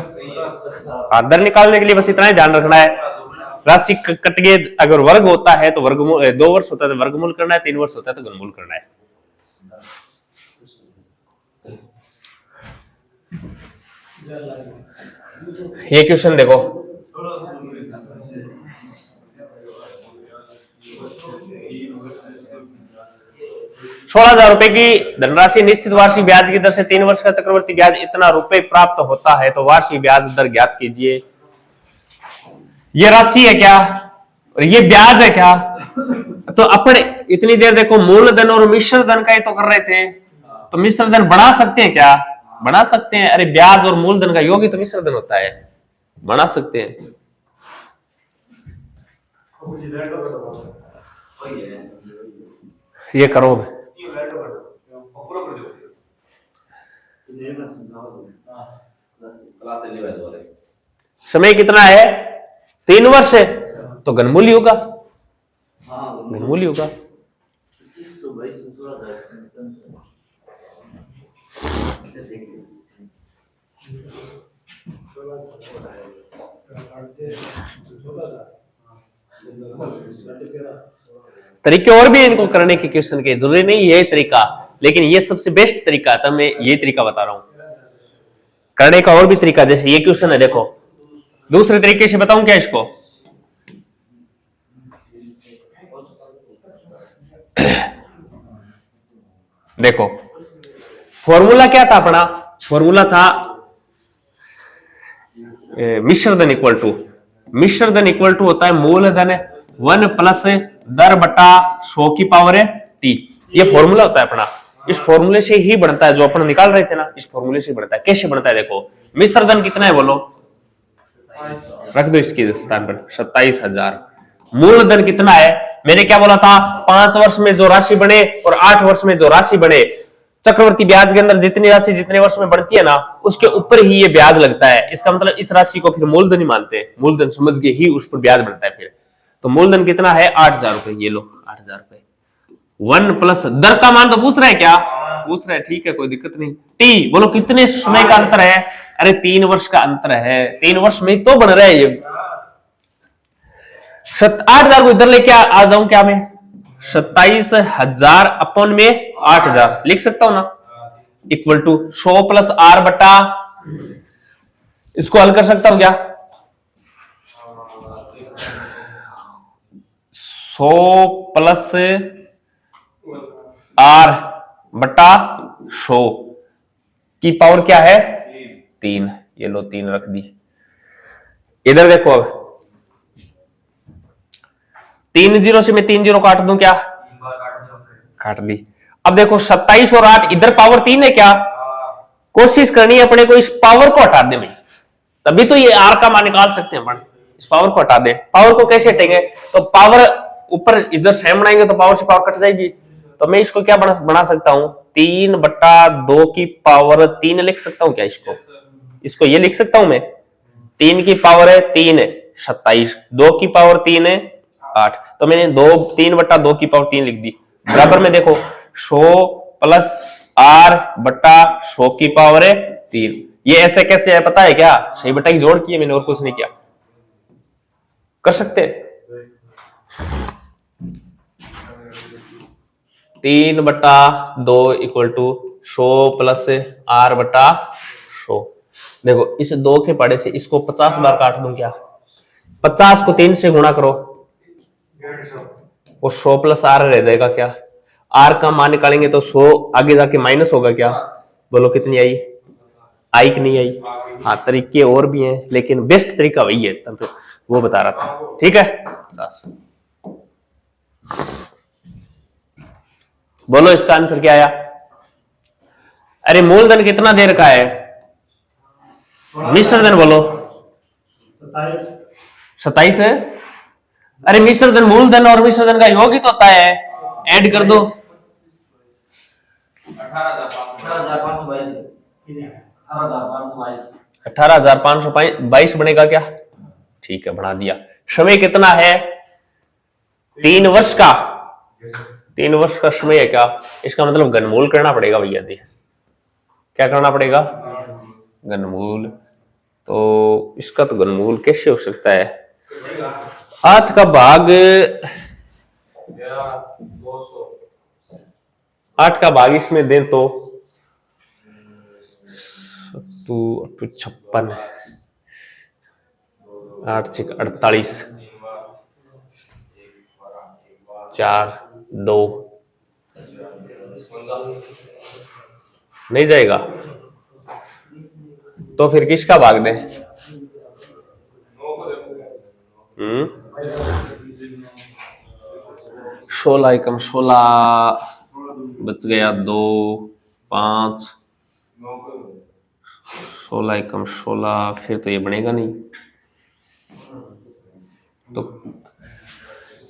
A: दर निकालने के लिए बस इतना ही ध्यान रखना है। राशि कट गए, अगर वर्ग होता है तो वर्गमूल, 2 वर्ष होता है तो वर्गमूल करना है, 3 वर्ष होता है तो घनमूल करना है। ये क्वेश्चन देखो, 16,000 रुपए की धनराशि निश्चित वार्षिक ब्याज की दर से 3 वर्ष का चक्रवर्ती ब्याज इतना रुपए प्राप्त होता है, तो वार्षिक ब्याज दर ज्ञात कीजिए। ये राशि है क्या और ये ब्याज है क्या? तो अपन इतनी देर देखो मूलधन और मिश्र धन का ही तो कर रहे थे, तो मिश्र धन बढ़ा सकते हैं क्या? बना सकते हैं। अरे ब्याज और मूलधन का योग ही तो मिश्र धन होता है, बना सकते हैं। ये करो समय कितना है? 3 वर्ष है, तो घनमूल होगा, घनमूल होगा। तरीके और भी इनको करने के क्वेश्चन के, जरूरी नहीं ये तरीका, लेकिन ये सबसे बेस्ट तरीका था। मैं ये तरीका बता रहा हूं करने का। और भी तरीका, जैसे ये क्वेश्चन है, देखो दूसरे तरीके से बताऊं क्या इसको? देखो फॉर्मूला क्या था अपना? फॉर्मूला था मिश्र धन इक्वल टू, मिश्र धन इक्वल टू होता है मूलधन 1 प्लस दर बटा 100 की पावर टी। ये फॉर्मूला होता है अपना। इस फॉर्मूले से ही बनता है जो अपन निकाल रहे थे ना, इस फॉर्मूले से बनता है। कैसे बनता है देखो, मिश्र धन कितना है बोलो, रख दो इसके स्थान पर 27,000। मूलधन कितना है? मैंने क्या बोला था? 5 वर्ष में जो राशि बने और 8 वर्ष में जो राशि बने, चक्रवर्ती ब्याज के अंदर जितनी राशि जितने वर्ष में बढ़ती है ना, उसके ऊपर ही ये ब्याज लगता है। इसका मतलब इस राशि को फिर मूलधन ही मानते हैं, मूलधन समझ के ही उस पर ब्याज बढ़ता है फिर। तो मूलधन कितना है? 8,000 रुपए। ये लो 8,000 रुपए। 1 प्लस दर का मान तो पूछ रहा है क्या? पूछ रहा है, ठीक है कोई दिक्कत नहीं। टी बोलो कितने समय का अंतर है? अरे 3 वर्ष का अंतर है, 3 वर्ष में तो बन रहा है ये। 8,000 को इधर लेके आ जाऊं क्या मैं? 27,000 अपन में 8,000 लिख सकता हूं ना, इक्वल टू 100 प्लस आर बटा, इसको हल कर सकता हूं क्या? 100 प्लस आर बटा 100 की पावर क्या है? 3। ये लो 3 रख दी। इधर देखो, अब 3 जीरो से मैं 3 जीरो काट दूं क्या? काट दी। अब देखो 27 और 8, इधर पावर 3 है क्या? कोशिश करनी है अपने को इस पावर को हटा दे, तभी तो ये आर का मान निकाल सकते हैं अपन। इस पावर को हटा दे। पावर को कैसे हटेंगे? तो पावर ऊपर इधर सेम बनाएंगे तो पावर से पावर कट जाएगी। तो मैं इसको क्या बना सकता हूं? 3 बटा 2 की पावर 3 लिख सकता हूं क्या इसको? इसको ये लिख सकता हूं मैं, 3 की पावर है 3 है 27, 2 की पावर 3 है 8। तो मैंने 3 बटा 2 की पावर 3 लिख दी। बराबर में देखो 100 प्लस आर बटा 100 की पावर है 3। ये ऐसे कैसे है पता है क्या? सही बटा की जोड़ की है मैंने, और कुछ नहीं किया। कर सकते 3 बटा 2 इक्वल टू 100 प्लस आर बटा 100। देखो इस 2 के पड़े से इसको 50 बार काट दूं क्या? 50 को 3 से गुणा करो और 100 प्लस आर रह जाएगा क्या? आर का मान निकालेंगे तो 100 आगे जाके माइनस होगा क्या? बोलो कितनी आई? आई कि नहीं आई? हाँ, तरीके और भी हैं लेकिन बेस्ट तरीका वही है, तब वो बता रहा था। ठीक है, बोलो इसका आंसर क्या आया? अरे मूलधन कितना देर का है? मिश्र धन बोलो 27 है। अरे मिश्र धन, मूलधन और मिश्र धन का योग ही तो होता है, ऐड कर दो। 18,522 बनेगा क्या? ठीक है, बढ़ा दिया। समय कितना है? 3 वर्ष का। 3 वर्ष का समय है क्या? इसका मतलब घनमूल करना पड़ेगा भैया जी। क्या करना पड़ेगा? घनमूल। तो इसका तो घनमूल कैसे हो सकता है? 8 का भाग 8 का भाग इसमें दें तो 56, 8 से 48, 4 2 नहीं जाएगा तो फिर किसका भाग दे? 16 एकम 16 बच गया 2 5 16 एकम 16 फिर तो ये बनेगा नहीं। तो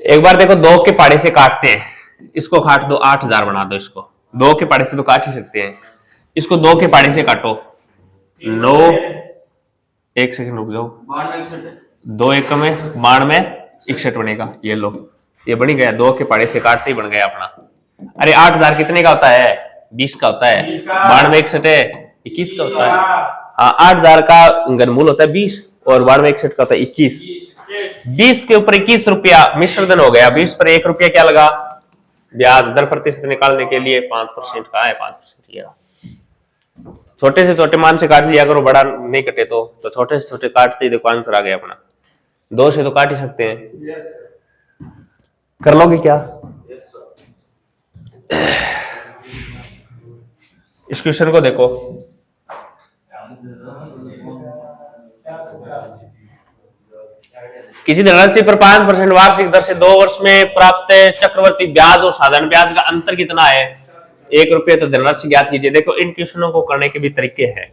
A: एक बार देखो 2 के पाड़े से काटते हैं, इसको काट दो 8000 बना दो। इसको 2 के पाड़े से तो काट ही सकते हैं, इसको 2 के पाड़े से काटो 9 एक सेकंड रुक जाओ 2 एकम में 92 61 बनेगा। ये लो ये बन गया, 2 के पाड़े से काटते ही बन गया अपना। अरे 8000 कितने का होता है? 20 का होता है। 92 61 है 21 का होता है। हाँ 8000 का घनमूल होता है 20 और 92 61 का होता है 21। 20 के ऊपर 21 रुपया मिश्रधन हो गया। 20 पर 1 रुपया क्या लगा? ब्याज। दर प्रतिशत निकालने के लिए 5% का है 5%। ये छोटे से छोटे मान से काट लिया करो, बड़ा नहीं कटे तो छोटे से छोटे काटते ही देखो आंसर आ गया अपना। 2 से तो काट ही सकते हैं। कर लोगे क्या? इस क्वेश्चन को देखो, किसी धनराशि पर 5% वार्षिक दर से 2 वर्ष में प्राप्त चक्रवर्ती ब्याज और साधारण ब्याज का अंतर कितना है? 1 रुपये। तो धनराशि ज्ञात कीजिए। देखो इन क्वेश्चनों को करने के भी तरीके हैं,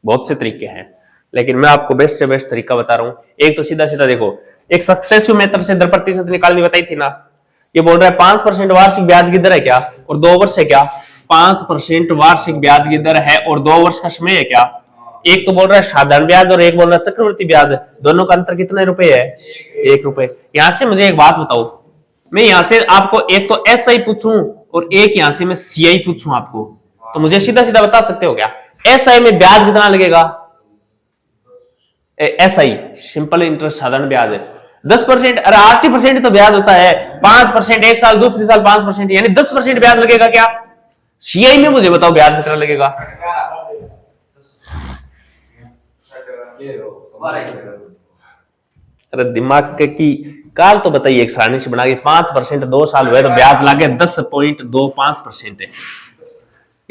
A: बहुत से तरीके हैं, लेकिन मैं आपको बेस्ट से बेस्ट तरीका बता रहा हूं। एक तो सीधा सीधा देखो, एक सक्सेसिव मेथड से दर प्रतिशत निकालनी बताई थी ना। ये बोल रहा है 5% वार्षिक ब्याज की दर है क्या, और 2 वर्ष है क्या? 5% वार्षिक ब्याज की दर है और 2 वर्ष का समय है क्या? एक तो बोल रहा है साधारण ब्याज और एक बोल रहा है चक्रवर्ती ब्याज। दोनों का अंतर कितने रुपए है? 1 रुपए। यहां से मुझे एक बात बताओ, मैं यहां से आपको एक तो SI पूछूं और एक यहां से मैं CI पूछूं आपको, तो मुझे सीधा सीधा बता सकते हो क्या? SI में ब्याज कितना लगेगा? SI सिंपल इंटरेस्ट साधारण ब्याज है 10%। अरे 80% तो ब्याज होता है। 5% एक साल, दूसरे साल 5%, यानी 10% ब्याज लगेगा क्या? CI में मुझे बताओ ब्याज कितना लगेगा? अरे दिमाग की काल तो बताइए, एक सारणी से बना के 5% 2 साल हुए तो ब्याज लागे 10.25% है।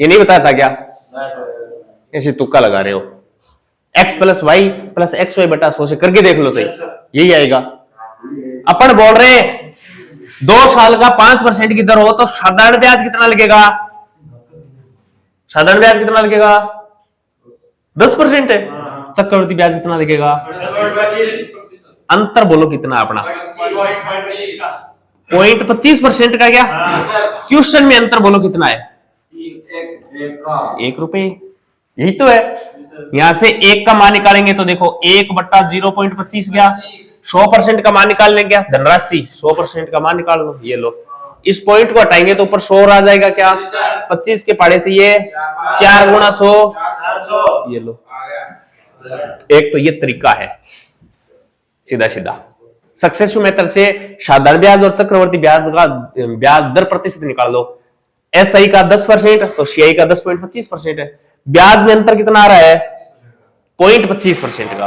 A: ये नहीं बताया था क्या? ऐसे तुक्का लगा रहे हो। x plus y plus x y बटा 100 से करके देख लो, सही यही आएगा। अपन बोल रहे 2 साल का 5% की दर हो तो साधारण ब्याज कितना लगेगा? साधारण ब्याज कितना लगेगा? 10% है। चक्रवर्ती ब्याज कितना लगेगा? अंतर बोलो कितना अपना? 0.25% का। क्या क्वेश्चन में अंतर बोलो कितना है? 1 रुपए। यही तो है। यहां से 1 का मान निकालेंगे तो देखो 1 बट्टा 0.25 गया। 100% का मान निकालने गया, धनराशि 100% का मान निकाल लो। ये लो, इस पॉइंट को हटाएंगे तो ऊपर 100 आ जाएगा क्या? 25 के पाड़े से ये 4 गुणा 100। ये लो, एक तो ये तरीका है सीधा सीधा। सक्सेसिव मेथड से साधारण ब्याज और चक्रवर्ती ब्याज का ब्याज दर प्रतिशत निकाल लो। SI का 10% तो CI का 10.25% है। ब्याज में अंतर कितना आ रहा है? 0.25% का।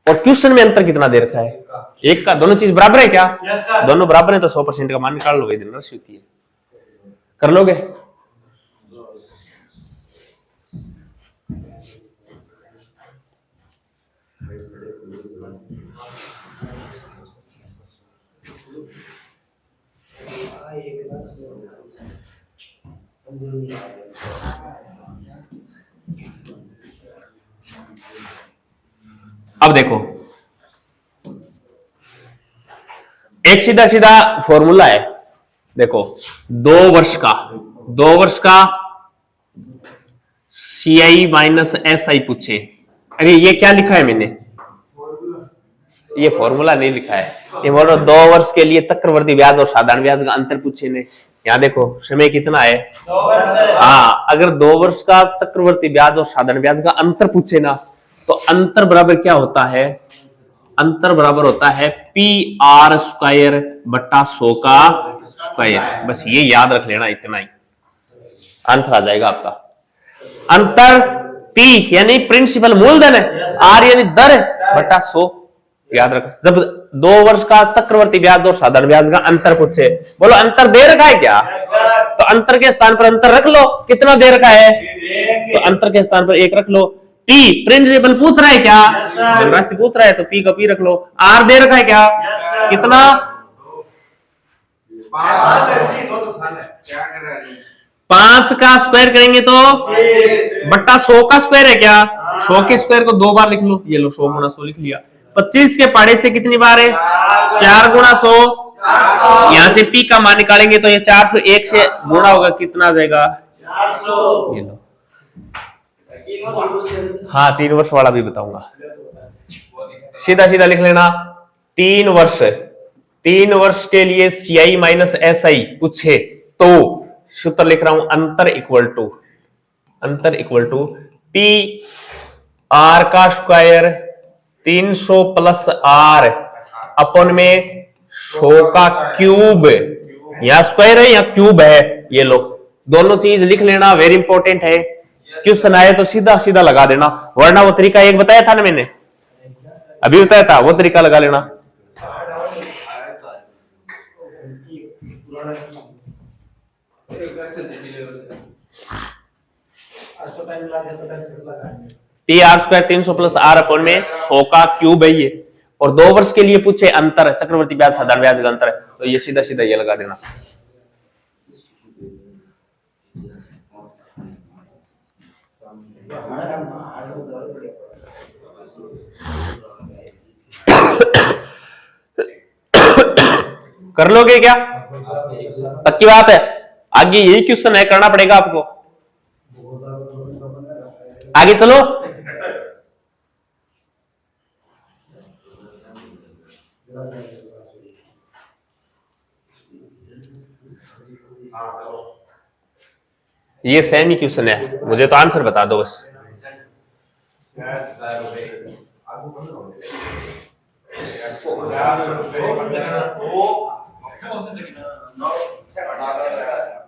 A: और क्वेश्चन में अंतर कितना दे रखा है? 1 का। दोनों चीज बराबर है क्या? दोनों बराबर है तो 100% का मान निकाल लो, धनराशि होती है। कर लोगे? अब देखो एक सीधा सीधा फॉर्मूला है। देखो 2 वर्ष का CI माइनस SI पूछे। अरे ये क्या लिखा है मैंने? ये फॉर्मूला नहीं लिखा है। ये बोल रहा 2 वर्ष के लिए चक्रवर्ती ब्याज और साधारण ब्याज का अंतर पूछे ने। यहाँ देखो समय कितना है?
B: 2 वर्ष है।
A: हाँ, अगर 2 वर्ष का चक्रवर्ती ब्याज और साधारण ब्याज का अंतर पूछे ना, तो अंतर बराबर क्या होता है? अंतर बराबर होता है PR स्क्वायर बट्टा 100 का स्क्वायर। बस ये याद रख लेना, इतना ही आंसर आ जाएगा आपका। अंतर P यानी प्रिंसिपल मूलधन है, R यानी दर बट्टा 100 याद रख। जब 2 वर्ष का चक्रवर्ती ब्याज और साधारण ब्याज का अंतर पूछे, बोलो अंतर दे रखा है क्या? तो अंतर के स्थान पर अंतर रख लो, कितना दे रखा है? तो अंतर के स्थान पर 1 रख लो। पी प्रिंसिपल पूछ रहा है क्या? धनराशि पूछ रहा है तो पी का पी रख लो। आर दे रखा है क्या? कितना? 5 का स्क्वायर करेंगे तो बट्टा 100 का स्क्वायर है क्या? 100 के स्क्वायर को 2 बार लिख लो, ये लो 100 गुणा 100 लिख लिया। 25 के पाड़े से कितनी बार है? 4 गुणा 100। यहां से पी का मान निकालेंगे तो ये 401 से गुणा होगा, कितना आ जाएगा? 400। ये लो। हाँ 3 वर्ष वाला भी बताऊंगा, सीधा सीधा लिख लेना। 3 वर्ष, 3 वर्ष के लिए CI माइनस SI पूछे तो सूत्र लिख रहा हूं, अंतर इक्वल टू पी आर का स्क्वायर 300 प्लस आर अपन में 100 का क्यूब, या स्क्वायर है या क्यूब है, ये लो दोनों चीज लिख लेना, वेरी इंपॉर्टेंट है। क्वेश्चन आए तो सीधा सीधा लगा देना, वरना वो तरीका एक बताया था ना मैंने, अभी बताया था, वो तरीका लगा लेना। P R square 300 plus R अपन में 100 का क्यूब है ये, और 2 वर्ष के लिए पूछे अंतर, चक्रवर्ती ब्याज साधारण ब्याज का अंतर है, तो ये सीधा सीधा ये लगा देना। कर लोगे क्या? पक्की बात है, आगे यही क्वेश्चन है, करना पड़ेगा आपको। आगे चलो। ये सेम ही क्वेश्चन है, मुझे तो आंसर बता दो बस।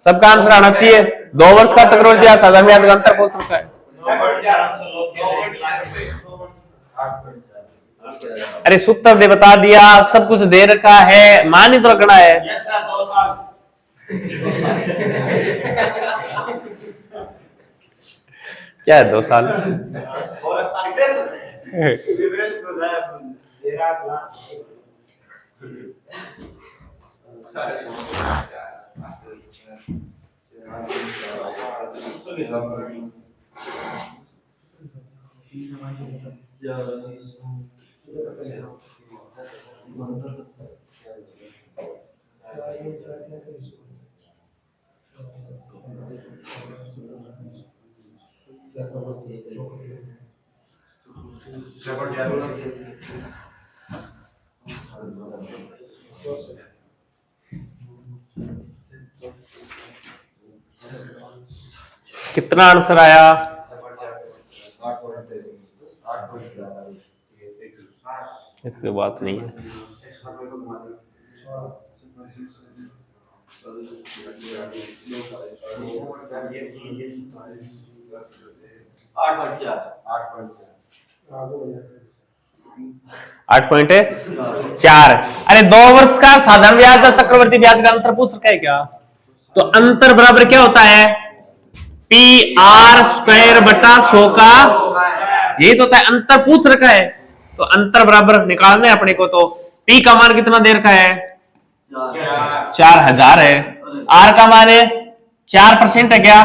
A: सबका आंसर आना चाहिए। 2 वर्ष का चक्रवर्ती ब्याज साधारण ब्याज का अंतर पूछ रखा है। अरे सूत्र दे बता दिया, सब कुछ दे रखा है, मान ही तो रखना है। क्या है 2 साल? कितना आंसर आया? इसकी बात नहीं है। आठ पॉइंट 4। अरे 2 वर्ष का साधारण ब्याज और चक्रवर्ती ब्याज का अंतर पूछ रखा है क्या? तो अंतर बराबर क्या होता है? पी आर स्क्वायर बटा 100 का, यही तो होता है, अंतर पूछ रखा है तो अंतर बराबर निकालना है अपने को। तो पी का मान कितना दे रखा है? 4000 है। आर का मान है 4% है क्या?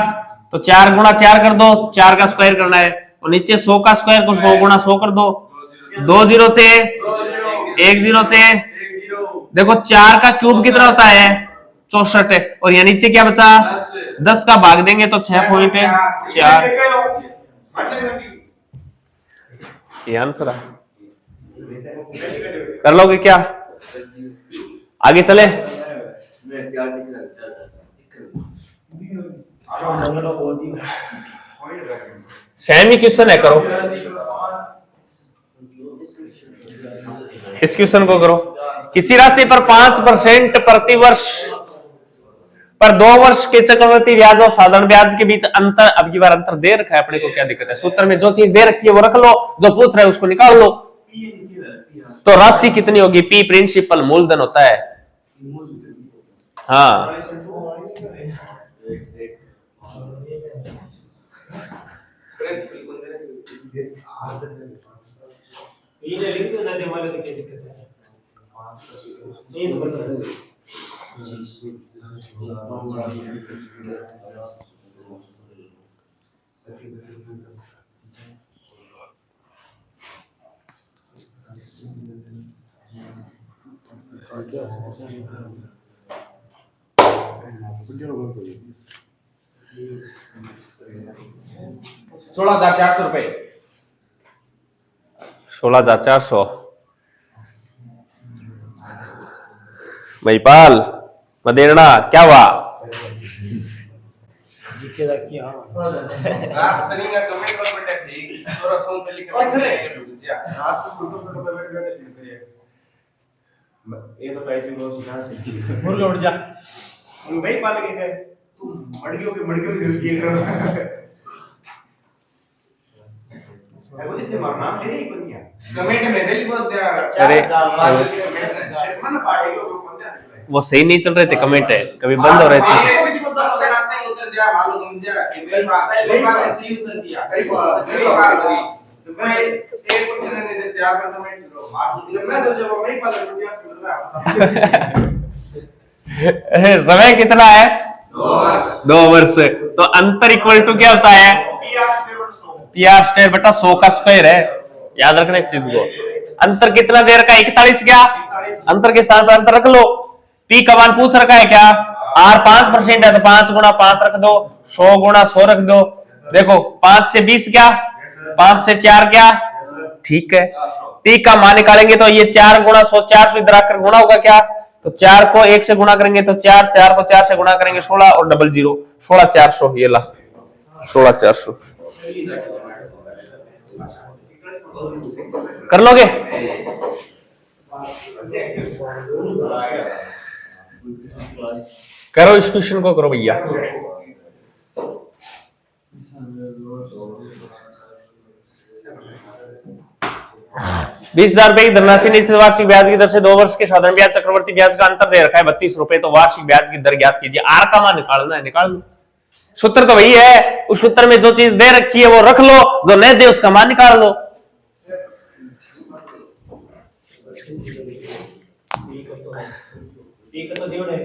A: तो 4 गुणा 4 कर दो, 4 का स्क्वायर करना है, और नीचे 100 का स्क्वायर को 100 गुणा 100 कर दो, 2 0 से 1 0 से, देखो 4 का क्यूब कितना होता है? 64 है, और यहाँ नीचे क्या बचा? 10 का भाग देंगे तो 6.4। ये आंसर है। कर लोगे क्या? आगे चले। सेम ही क्वेश्चन है, करो इस क्वेश्चन को करो। किसी राशि पर 5% प्रति वर्ष पर 2 वर्ष के चक्रवर्ती ब्याज और साधारण ब्याज के बीच अंतर, अब की बार अंतर दे रखा है, अपने को क्या दिक्कत है? सूत्र में जो चीज दे रखी है वो रख लो, जो पूछ रहा है उसको निकाल लो। तो राशि कितनी होगी? पी प्रिंसिपल मूलधन होता है। हाँ
C: ये लिख दो ना, दे वाले तो क्या दिक्कत है? ये तो बता दो।
B: 16,400 रुपए।
A: 16,400। महिपाल मदेरणा क्या हुआ?
C: जिकेदा क्या?
B: रात सनी का कमेंट कर बेटा थी थोड़ा सॉन्ग पे लिख के रात को फोटो पे बैठ बैठ क्लिक करिए। ये तो टाइपिंग हो सुना सकती है। बोल उठ जा। भाई पाल के गए तुम मड़गियों की ये करो। है वो जितने मारना ले ही कोई नहीं। कमेंट में दिल बहुत दिया।
A: अरे
B: मन पार्टी को बंद है।
A: वो सही नहीं चल रहे थे कमेंट है, कभी बंद हो रहे थे।
B: उत्तर दिया मालूम मुझे कि मेरी बात ने सही उत्तर दिया। मेरी बात करी तो मैं एक क्वेश्चन नहीं दे चार पर कमेंट करो मार जब मैं सोचा वो मैं पाल रोटियां से
A: समय कितना है? 2 वर्ष। तो अंतर इक्वल टू क्या होता है? पीआर स्क्वायर बटा 100 का स्क्वायर है। याद रखना इस चीज को। अंतर कितना देर का? 41। क्या अंतर के स्थान पर अंतर रख लो। पी का मान पूछ रखा है क्या? आर 5% है तो 5 गुणा 5 रख दो, 100 गुणा 100 रख दो। देखो 5 से 20 क्या, 5 से 4 क्या, ठीक है। पी का मान निकालेंगे तो ये 4 गुणा 100, 400 इधर आकर गुणा होगा क्या, तो 4 को 1 से गुणा करेंगे तो 4, 4 को 4 से गुणा करेंगे 16 और डबल 0, 16,400। ये ला 16,400 कर लोगे? करो इस क्वेश्चन को, करो भैया। 20,000 रुपए की धनराशि निश्चित वार्षिक ब्याज की दर से 2 वर्ष के साधारण ब्याज चक्रवर्ती ब्याज का अंतर दे रखा है 32 रुपए। तो वार्षिक ब्याज की दर ज्ञात कीजिए। आर का मान निकालना है, निकाल लो। सूत्र तो वही है, उस सूत्र में जो चीज दे रखी है वो रख लो, जो नहीं दे उसका मान निकाल लो।
C: एक तो जोड़ है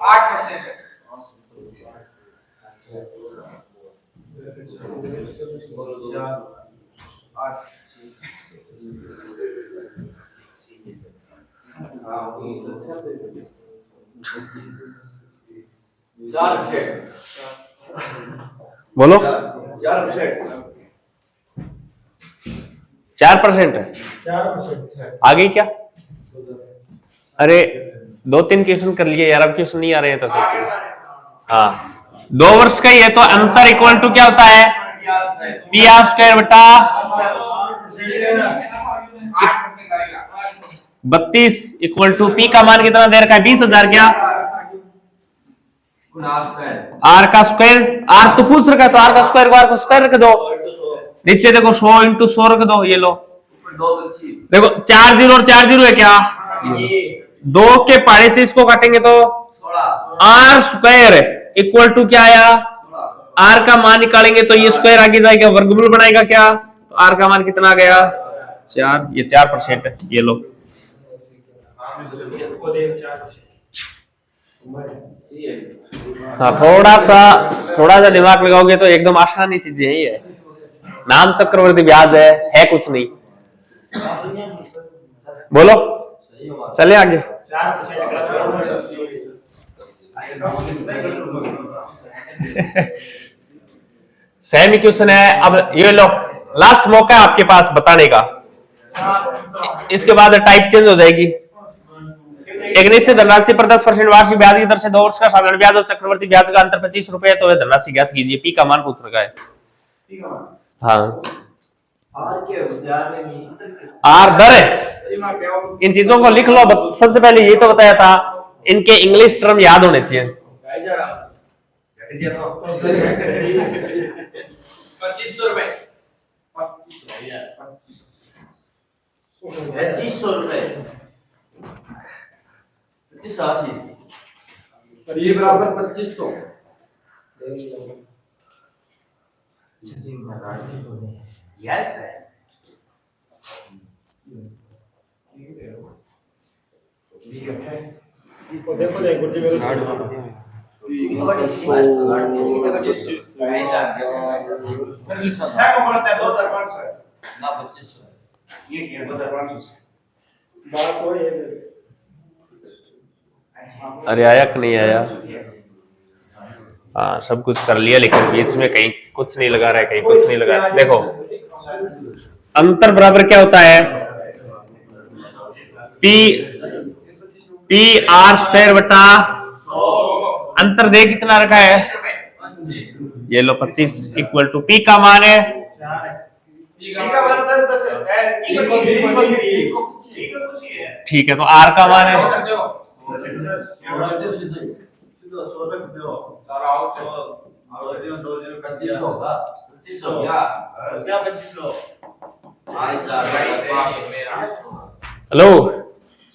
B: 8%।
A: बोलो
C: 4%
A: 4%। आ गई क्या? अरे 2-3 क्वेश्चन कर लिए यार, अब क्वेश्चन नहीं आ रहे हैं तो हाँ 2 वर्ष का ही है तो अंतर इक्वल टू क्या होता है? पी आर स्क्वायर बटा 32 इक्वल टू पी का मान कितना दे रखा है? 20,000। क्या आर का स्क्वायर, आर तो पूछ रखा है तो आर का स्क्वायर को आर का स्क्वायर रख दो। नीचे देखो 100 इंटू 100 रख दो। ये लो देखो 4 0 और 4 0 है क्या? 2 के पारे से इसको काटेंगे तो आर स्क्वायर इक्वल टू क्या आया? आर का मान निकालेंगे तो ये स्क्वायर आगे जाएगा, वर्गमूल बनाएगा क्या, तो आर का मान कितना आ गया? 4। ये 4% है। ये लो हाँ थोड़ा सा दिमाग लगाओगे तो एकदम आसानी चीजें ही है। नाम चक्रवर्ती ब्याज है कुछ नहीं। बोलो चले आगे। सेमी क्वेश्चन है। अब ये लो लास्ट मौका है आपके पास बताने का, इसके बाद टाइप चेंज हो जाएगी। एक निश्चित धनराशि पर 10% वार्षिक ब्याज की दर से 2 वर्ष का साधारण ब्याज और चक्रवर्ती ब्याज का अंतर 25 रुपए है तो वह धनराशि ज्ञात कीजिए। पी का मान पूछ रखा है। हाँ आर दर है। इन चीजों को लिख लो। सबसे पहले ये तो बताया था इनके इंग्लिश टर्म याद होने चाहिए।
B: 2500 रुपए
D: ₹2500 2580
E: और ये बराबर 2500।
B: यस
C: देखो देख गुरुजी मेरे
D: ना 2500
B: ये 2500
C: बात हो ये
A: अरे आया कि नहीं आया? हाँ सब कुछ कर लिया, लेकिन बीच में कहीं कुछ नहीं लगा रहा है, कहीं कुछ नहीं लगा। देखो अंतर बराबर क्या होता है? पी आर स्क्वायर बटा अंतर दे कितना रखा है? ये लो 25 इक्वल टू पी का मान है ठीक है, तो आर का मान है हेलो,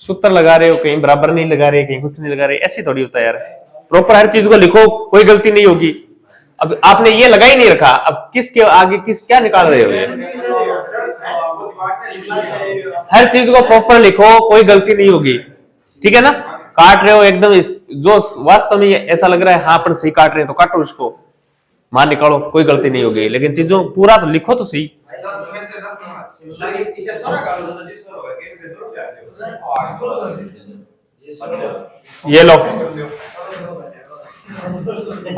A: सूत्र लगा रहे हो, कहीं बराबर नहीं लगा रहे, कहीं कुछ नहीं लगा रहे, ऐसे थोड़ी होता है यार। प्रॉपर हर चीज को लिखो, कोई गलती नहीं होगी। अब आपने ये लगा ही नहीं रखा, अब किसके आगे किस क्या निकाल रहे हो? ये हर चीज को प्रॉपर लिखो, कोई गलती नहीं होगी, ठीक है ना? काट रहे हो एकदम जो वास्तव में ऐसा लग रहा है हाँ अपन सही काट रहे हैं तो काटो उसको, मान निकालो, कोई गलती नहीं होगी। लेकिन चीजों पूरा तो लिखो तो सही। ये लो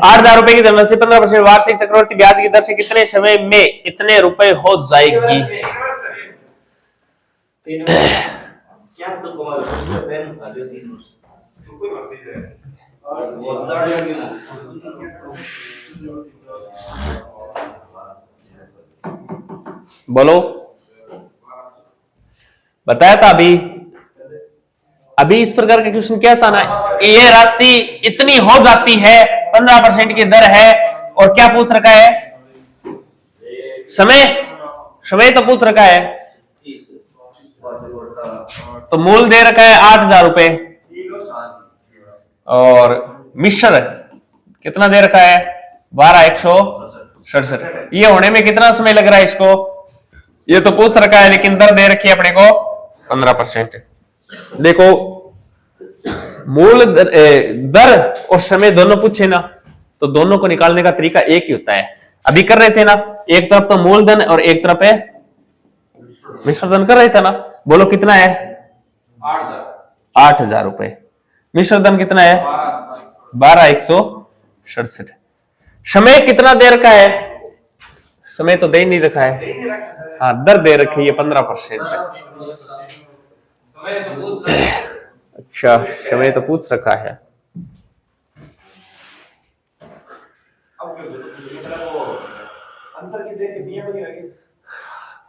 A: 8,000 रुपए की धनराशि से 15% वार्षिक चक्रवृद्धि ब्याज की दर से कितने समय में इतने रुपए हो जाएगी?
D: क्या तो कमाल पेन खा लियो 3 वर्ष
B: कोई बात सही है
A: बोलो, बताया था अभी इस प्रकार का क्वेश्चन क्या था ना, ये राशि इतनी हो जाती है, 15% की दर है, और क्या पूछ रखा है? समय तो पूछ रखा है, तो मूल दे रखा है 8,000 रुपए, और मिश्र कितना दे रखा है? 12,167। ये होने में कितना समय लग रहा है इसको? ये तो पूछ रखा है, लेकिन दर दे रखी है अपने को 15%। देखो मूल दर और समय दोनों पूछे ना, तो दोनों को निकालने का तरीका एक ही होता है। अभी कर रहे थे ना, एक तरफ तो मूलधन और एक तरफ है मिश्रधन कर रहे थे ना। बोलो कितना है? 8,000 रुपए। मिश्रधन कितना है? 12,167। समय कितना दे रखा है? समय तो दे नहीं रखा है, हाँ दर दे रखी है 15%। अच्छा, समय तो पूछ रखा है।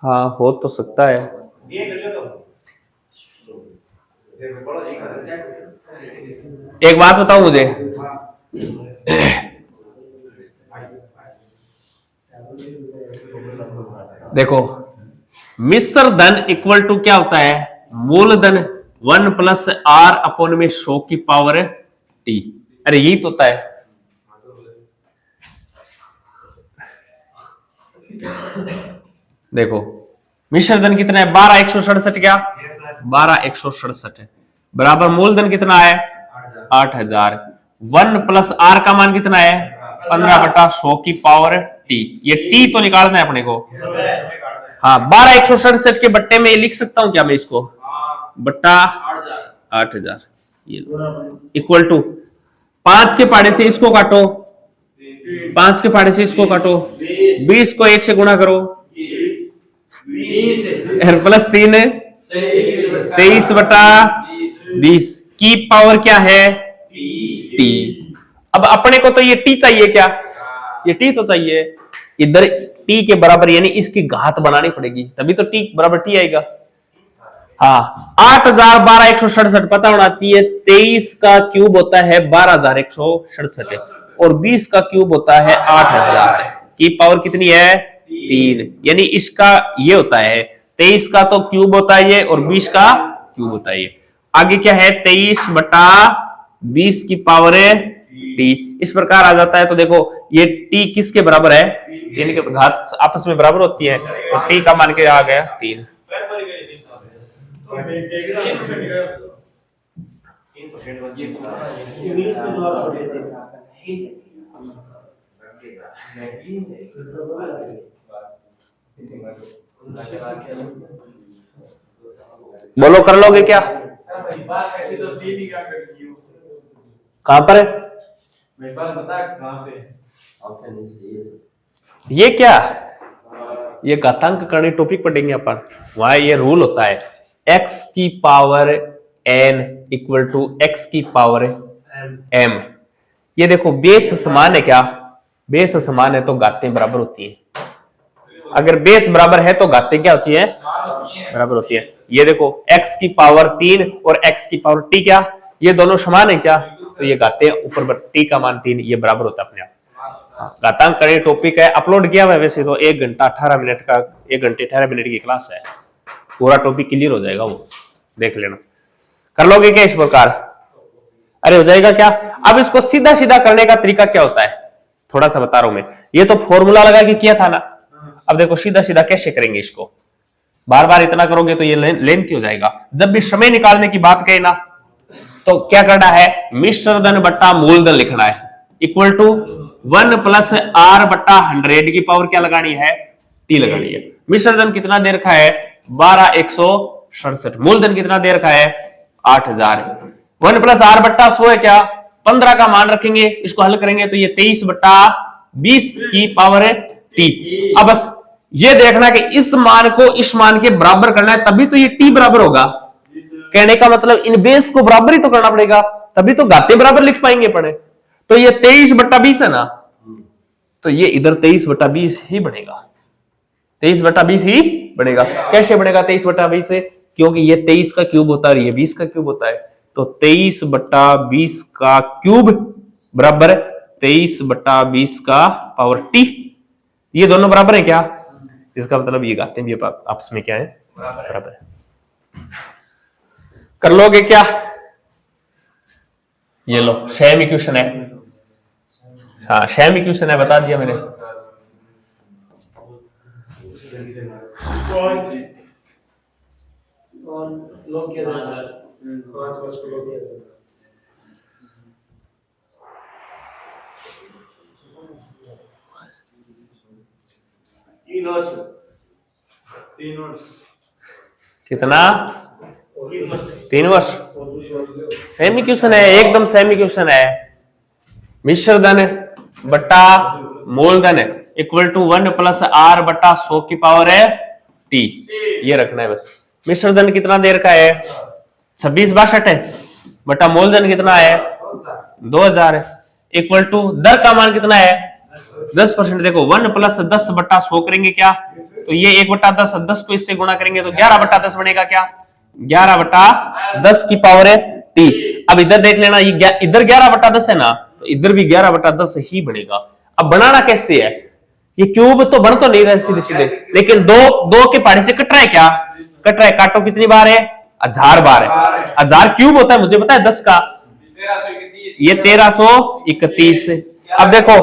A: हाँ हो तो सकता है। एक बात बताओ मुझे, देखो मिश्र धन इक्वल टू क्या होता है? मूलधन 1 प्लस आर अपॉन में 100 की पावर टी। अरे यही तो होता है। देखो मिश्रधन कितना है? 12,167। क्या 12,167 है, बराबर मूलधन कितना है? 8,000। 1 प्लस आर का मान कितना है? 15/100 की पावर टी। ये टी तो निकालना है अपने को। हाँ 12,167 के बट्टे में लिख सकता हूं क्या मैं इसको? बट्टा 8,000 इक्वल टू 5 के पहाड़े से इसको काटो, 5 के पहाड़े से इसको काटो, 20 को 1 से गुणा करो, प्लस 3 23/20 की पावर क्या है? टी। अब अपने को तो ये टी चाहिए, क्या ये टी तो चाहिए। इधर टी के बराबर यानी इसकी घात बनानी पड़ेगी, तभी तो टी बराबर टी आएगा। हाँ 8,000 12,167 पता होना चाहिए। 23 का क्यूब होता है 12,167 और 20 का क्यूब होता है 8,000 की पावर कितनी है? 3, यानी इसका ये होता है 23 का तो क्यूब होता है ये, और 20 का क्यूब होता है ये। आगे क्या है 23 बटा 20 की पावर है टी, इस प्रकार आ जाता है। तो देखो ये टी किसके बराबर है, 3 के घात आपस में बराबर होती है, तो टी का मान के आ गया 3।
C: इंग्लिश में जो आप पढ़े थे
A: बोलो कर लोगे क्या, कहां पर है ये, क्या ये घातांक करने टॉपिक पढ़ेंगे अपन, वहां ये रूल होता है x की power n equal to x की पावर m। ये देखो बेस समान है क्या, बेस समान है तो घातें बराबर होती है, अगर बेस बराबर है तो घातें क्या होती है, बराबर होती है। ये देखो x की पावर 3 और x की पावर t, क्या ये दोनों समान है क्या, तो ये घातें ऊपर t का मान 3 ये बराबर होता है अपने आप। घातांक करने टॉपिक है, अपलोड किया हुआ है वैसे तो 1 घंटा 18 मिनट का, 1 घंटे 18 मिनट की क्लास है, पूरा टॉपिक क्लियर हो जाएगा, वो देख लेना। कर लोगे क्या इस प्रकार, अरे हो जाएगा क्या। अब इसको सीधा सीधा करने का तरीका क्या होता है, थोड़ा सा बता रहा हूं मैं, ये तो फॉर्मूला लगा के किया था ना, अब देखो सीधा सीधा कैसे करेंगे इसको, बार बार इतना करोगे तो ये लेंथी हो जाएगा। जब भी समय निकालने की बात कहे ना तो क्या करना है, मिश्र धन बट्टा मूल धन लिखना है, इक्वल टू 1 प्लस r बट्टा 100 की पावर क्या लगानी है, t लगानी है। मिश्र धन कितना दे रखा है 12167, मूलधन कितना दे रखा है 8000। 1 प्लस r बट्टा 100 है क्या, 15 का मान रखेंगे, इसको हल करेंगे तो ये 23 बट्टा 20 की पावर है t। अब बस ये देखना कि इस मान को इस मान के बराबर करना है, तभी तो ये t बराबर होगा। कहने का मतलब इन बेस को बराबर ही तो करना पड़ेगा, तभी तो घाते बराबर लिख पाएंगे पढ़े। तो ये 23 बट्टा 20 है ना, तो ये इधर 23 बट्टा 20 ही बनेगा, 23 बट्टा 20 ही बनेगा। कैसे बनेगा 23 बट्टा 20 से, क्योंकि ये 23 का क्यूब होता है, ये 20 का क्यूब होता है, तो 23 बट्टा 20 का क्यूब बराबर 23 बट्टा 20 का पावर t, ये दोनों बराबर है क्या, इसका मतलब ये घाते भी आपस में क्या है, बराबर है। कर लोगे क्या, ये लो सेम इक्वेशन है, हाँ सेम इक्वेशन है, बता दिया मैंने।
C: लोग क्या जाना है 5 वर्ष को लोग क्या जाना है। तीन वर्ष
A: कितना, 3 वर्ष, सेम इक्वेशन है, एकदम सेम इक्वेशन है। मिश्र धन बट्टा मूलधन इक्वल टू 1 प्लस r बट्टा 100 की पावर है t, ये रखना है बस। मिश्र धन कितना दे रखा है 2662 है, बट्टा मूलधन कितना है 2000 है, इक्वल टू दर का मान कितना है 10%। देखो 1 प्लस 10 बट्टा 100 करेंगे क्या, तो ये 1 बट्टा 10, 10 को इससे गुणा करेंगे तो 11 बट्टा 10 बनेगा क्या, 11 बट्टा 10 की पावर है t। अब इधर देख लेना, ये इधर 11 बट्टा 10 है ना, तो इधर भी 11 बट्टा 10 ही बनेगा। अब बनाना कैसे है, ये क्यूब तो बन तो नहीं रहा सीधे सीधे, लेकिन दो के पहाड़े से कट रहा है क्या, कट रहा है, काटो कितनी बार है 1000 बार है, 1000 क्यूब होता है मुझे पता है 10 का, ये 1331। अब देखो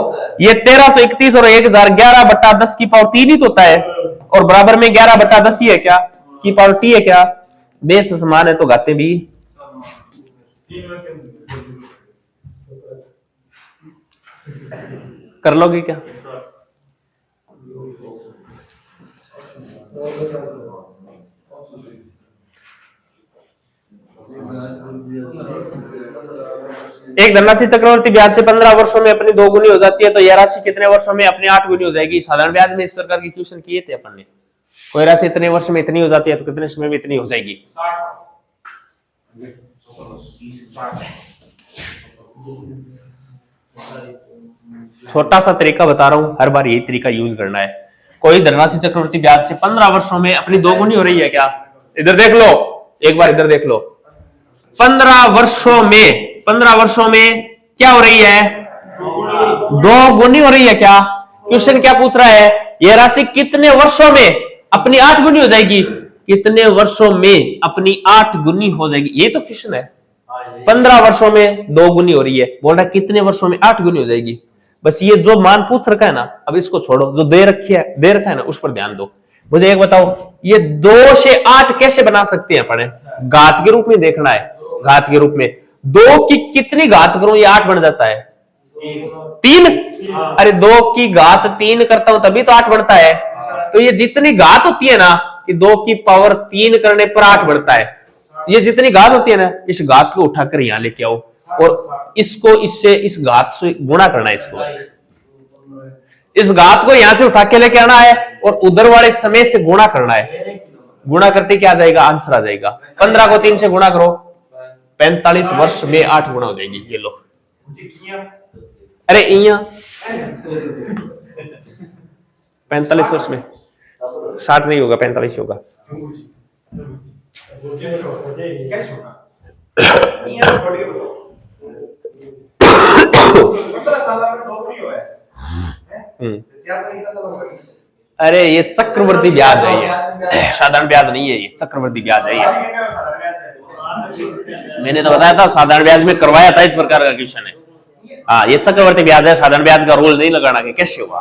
A: ये 1331 और 1000 11 बट्टा 10 की पावर 3 ही तो होता है, और बराबर में 11 बट्टा 10 ही है क्या, की पावर t है क्या, बेस समान है तो घाते भी। कर लोगे क्या, एक धनराशि चक्रवर्ती ब्याज से 15 वर्षों में अपनी 2 गुनी हो जाती है, तो यह राशि कितने वर्षों में अपने 8 गुनी हो जाएगी। साधारण ब्याज में इस प्रकार के क्वेश्चन किए थे अपन ने, कोई राशि इतने वर्ष में इतनी हो जाती है तो कितने समय में इतनी हो जाएगी। छोटा सा तरीका बता रहा हूं, हर बार यही तरीका यूज करना है। कोई धनराशि चक्रवर्ती ब्याज से 15 वर्षों में अपनी 2 गुनी हो रही है क्या, इधर देख लो, एक बार इधर देख लो, 15 वर्षों में क्या हो रही है, 2 गुनी हो रही है क्या। क्वेश्चन क्या पूछ रहा है, यह राशि कितने वर्षों में अपनी 8 गुनी हो जाएगी? कितने वर्षों में अपनी 8 गुनी हो जाएगी? ये तो क्वेश्चन है। 15 वर्षों में 2 गुनी हो रही है, बोल रहा है कितने वर्षों में 8 गुनी हो जाएगी। बस ये जो मान पूछ रखा है ना, अब इसको छोड़ो, जो दे रखा है ना उस पर ध्यान दो। मुझे एक बताओ, ये 2 से 8 कैसे बना सकते हैं अपन? घात के रूप में देखना है। घात के रूप में 2 की कितनी घात करूं ये 8 बन जाता है? 3। अरे 2 की घात 3 करता हूं तभी तो 8 बनता है। तो ये जितनी घात होती है ना, कि 2 की पावर 3 करने पर 8 बढ़ता है, ये जितनी घात होती है ना, इस घात को उठाकर यहां लेके आओ और इसको इससे इस घात से गुणा करना है। इसको इस घात को यहां से उठा के लेके आना है और उधर वाले समय से गुणा करना है। गुणा करते क्या जाएगा? आंसर आ जाएगा। 15 को 3 से गुणा करो, 45 वर्ष में 8 गुणा हो जाएगी। ये लो। अरे 45 वर्ष में 60 नहीं होगा, 45 होगा। अरे ये चक्रवर्ती ब्याज है, ये साधारण ब्याज नहीं है, ये चक्रवर्ती ब्याज है। ये मैंने तो बताया था, साधारण ब्याज में करवाया था, इस प्रकार का क्वेश्चन है। हाँ, ये चक्रवर्ती ब्याज है, साधारण ब्याज का रोल नहीं लगाना कि कैसे होगा।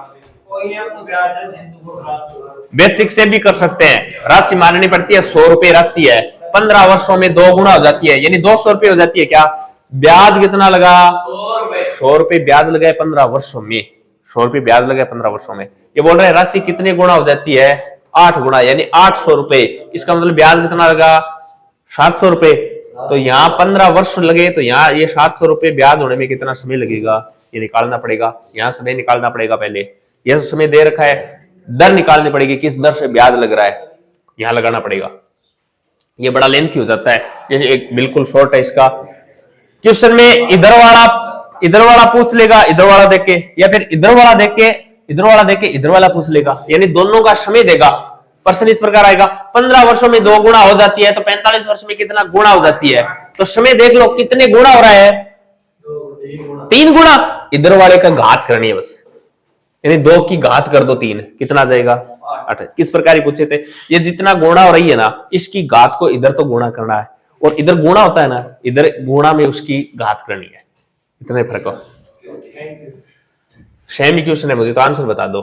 A: बेसिक से भी कर सकते हैं। राशि माननी पड़ती है, 100 रुपए राशि है, 15 वर्षों में 2 गुना हो जाती है, यानी 200 रुपए हो जाती है। क्या ब्याज कितना लगा? 100 रुपए ब्याज लगाए 15 वर्षों में। 100 रुपए ब्याज लगाए 15 वर्षों में। ये बोल रहे हैं राशि कितने गुना हो जाती है? 8 गुना, यानी 800 रुपए। इसका मतलब ब्याज कितना लगा? 700 रुपए। तो यहाँ 15 वर्ष लगे, तो यहाँ ये 700 रुपए ब्याज होने में कितना समय लगेगा ये निकालना पड़ेगा। यहाँ समय निकालना पड़ेगा। पहले यह समय दे रखा है, दर निकालनी पड़ेगी, किस दर से ब्याज लग रहा है यहां लगाना पड़ेगा। ये बड़ा लेंथी हो जाता है, जैसे एक बिल्कुल शॉर्ट है इसका क्वेश्चन में। इधर वाला पूछ लेगा इधर वाला देख के, या फिर इधर वाला देख के इधर वाला पूछ लेगा, यानी दोनों का समय देगा। प्रश्न इस प्रकार आएगा, 15 वर्षों में 2 गुना हो जाती है, तो 45 वर्ष में कितना गुना हो जाती है? तो समय देख लो कितने गुना हो रहा है? 3 गुना। इधर वाले का घात करनी है बस, यानी 2 की घात कर दो 3, कितना जाएगा? 8। किस प्रकार ही पूछे थे, ये जितना गुणा हो रही है ना, इसकी घात को इधर तो गुणा करना है, और इधर गुणा होता है ना, इधर गुणा में उसकी घात करनी है। इतने फर्क हो। सेम क्वेश्चन है, मुझे तो आंसर बता दो।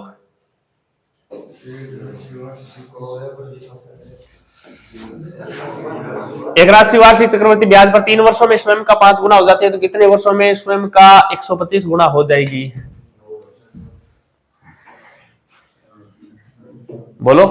A: एक राशि वार्षिक चक्रवर्ती ब्याज पर 3 वर्षों में स्वयं का 5 गुना हो जाती है, तो कितने वर्षों में स्वयं का 125 गुना हो जाएगी? बोलो।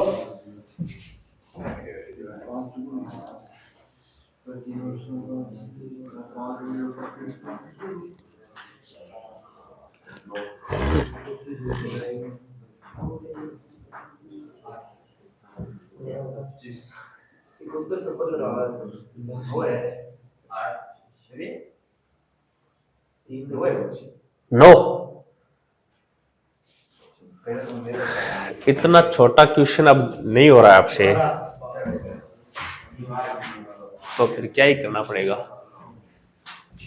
A: नो, इतना छोटा क्वेश्चन अब नहीं हो रहा है आपसे, तो फिर क्या ही करना पड़ेगा?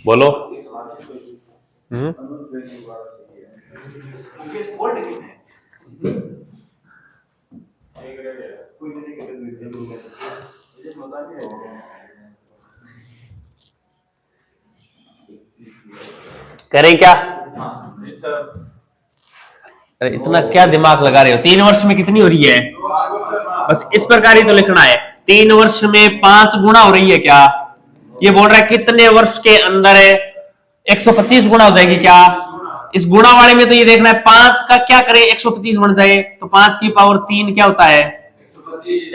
A: बोलो। करें क्या? अरे इतना क्या दिमाग लगा रहे हो? 3 वर्ष में कितनी हो रही है? बस इस प्रकार ही तो लिखना है। 3 वर्ष में 5 गुना हो रही है क्या? ये बोल रहा है कितने वर्ष के अंदर है 125 गुना हो जाएगी क्या? इस गुणा वाले में तो ये देखना है 5 का क्या करे 125 बन जाए, तो 5 की पावर 3 क्या होता है?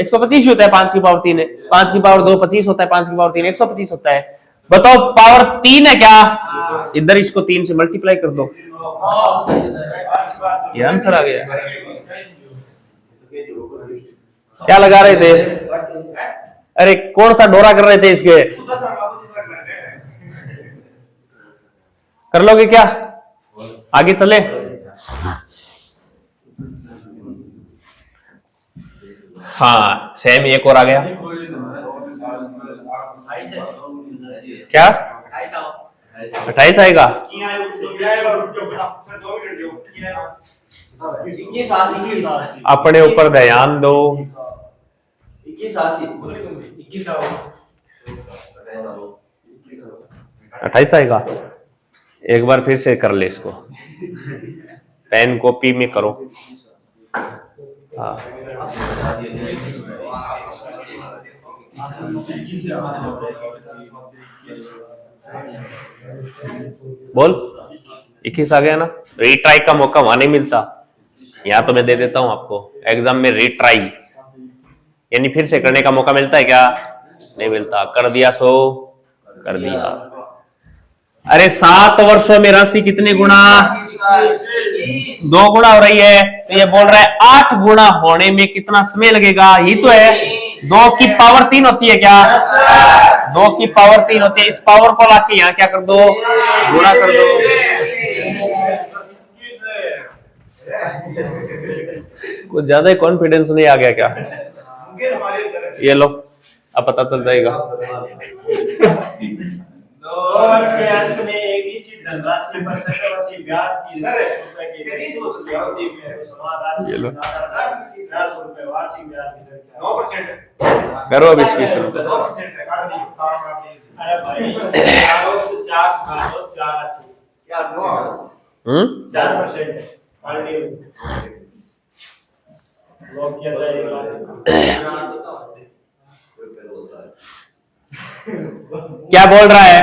A: 125 होता है। 5 की पावर 3 है, 5 की पावर 2 25 होता है, 5 की पावर 3 125 होता है। बताओ पावर 3 है क्या? इधर इसको 3 से मल्टीप्लाई कर दो, ये आंसर आ गया। क्या लगा रहे थे? अरे कौन सा डोरा कर रहे थे इसके? कर लोगे क्या? आगे चले। हाँ सेम एक और आ गया। क्या 28 आएगा।
D: किया है सर 2 मिनट जो किया है 21
A: अपने ऊपर ध्यान दो।
D: 21
A: 28 आएगा। एक बार फिर से कर ले इसको, पेन कॉपी में करो। हाँ बोल 21 आ गया ना। रीट्राई का मौका वहां नहीं मिलता, यहाँ तो मैं दे देता हूं आपको। एग्जाम में रीट्राई यानी फिर से करने का मौका मिलता है क्या? नहीं मिलता। कर दिया सो कर दिया। अरे 7 वर्षों में राशि कितने गुना? 2 गुना हो रही है, तो ये बोल रहा है 8 गुना होने में कितना समय लगेगा? ये तो है 2 की पावर 3 होती है क्या? 2 की पावर 3 होती है। इस पावर को लाके यहाँ क्या कर दो? गुणा कर दो। कुछ ज्यादा ही कॉन्फिडेंस नहीं आ गया क्या? ये लो, अब पता चल जाएगा।
C: 2 वर्ष के अंत में एक ही सी धनराशि पर चक्रवृद्धि ब्याज की अवधि में समान राशि 400 रुपए वार्षिक ब्याज की दर क्या?
D: 9%
A: करो अब इसकी शुरू।
D: 9% है काट दी काम आप
C: अरे भाई 4 से 4 घाटो 84
D: यार
C: 4% पार्टी लोग क्या जाएगा?
A: क्या बोल रहा है?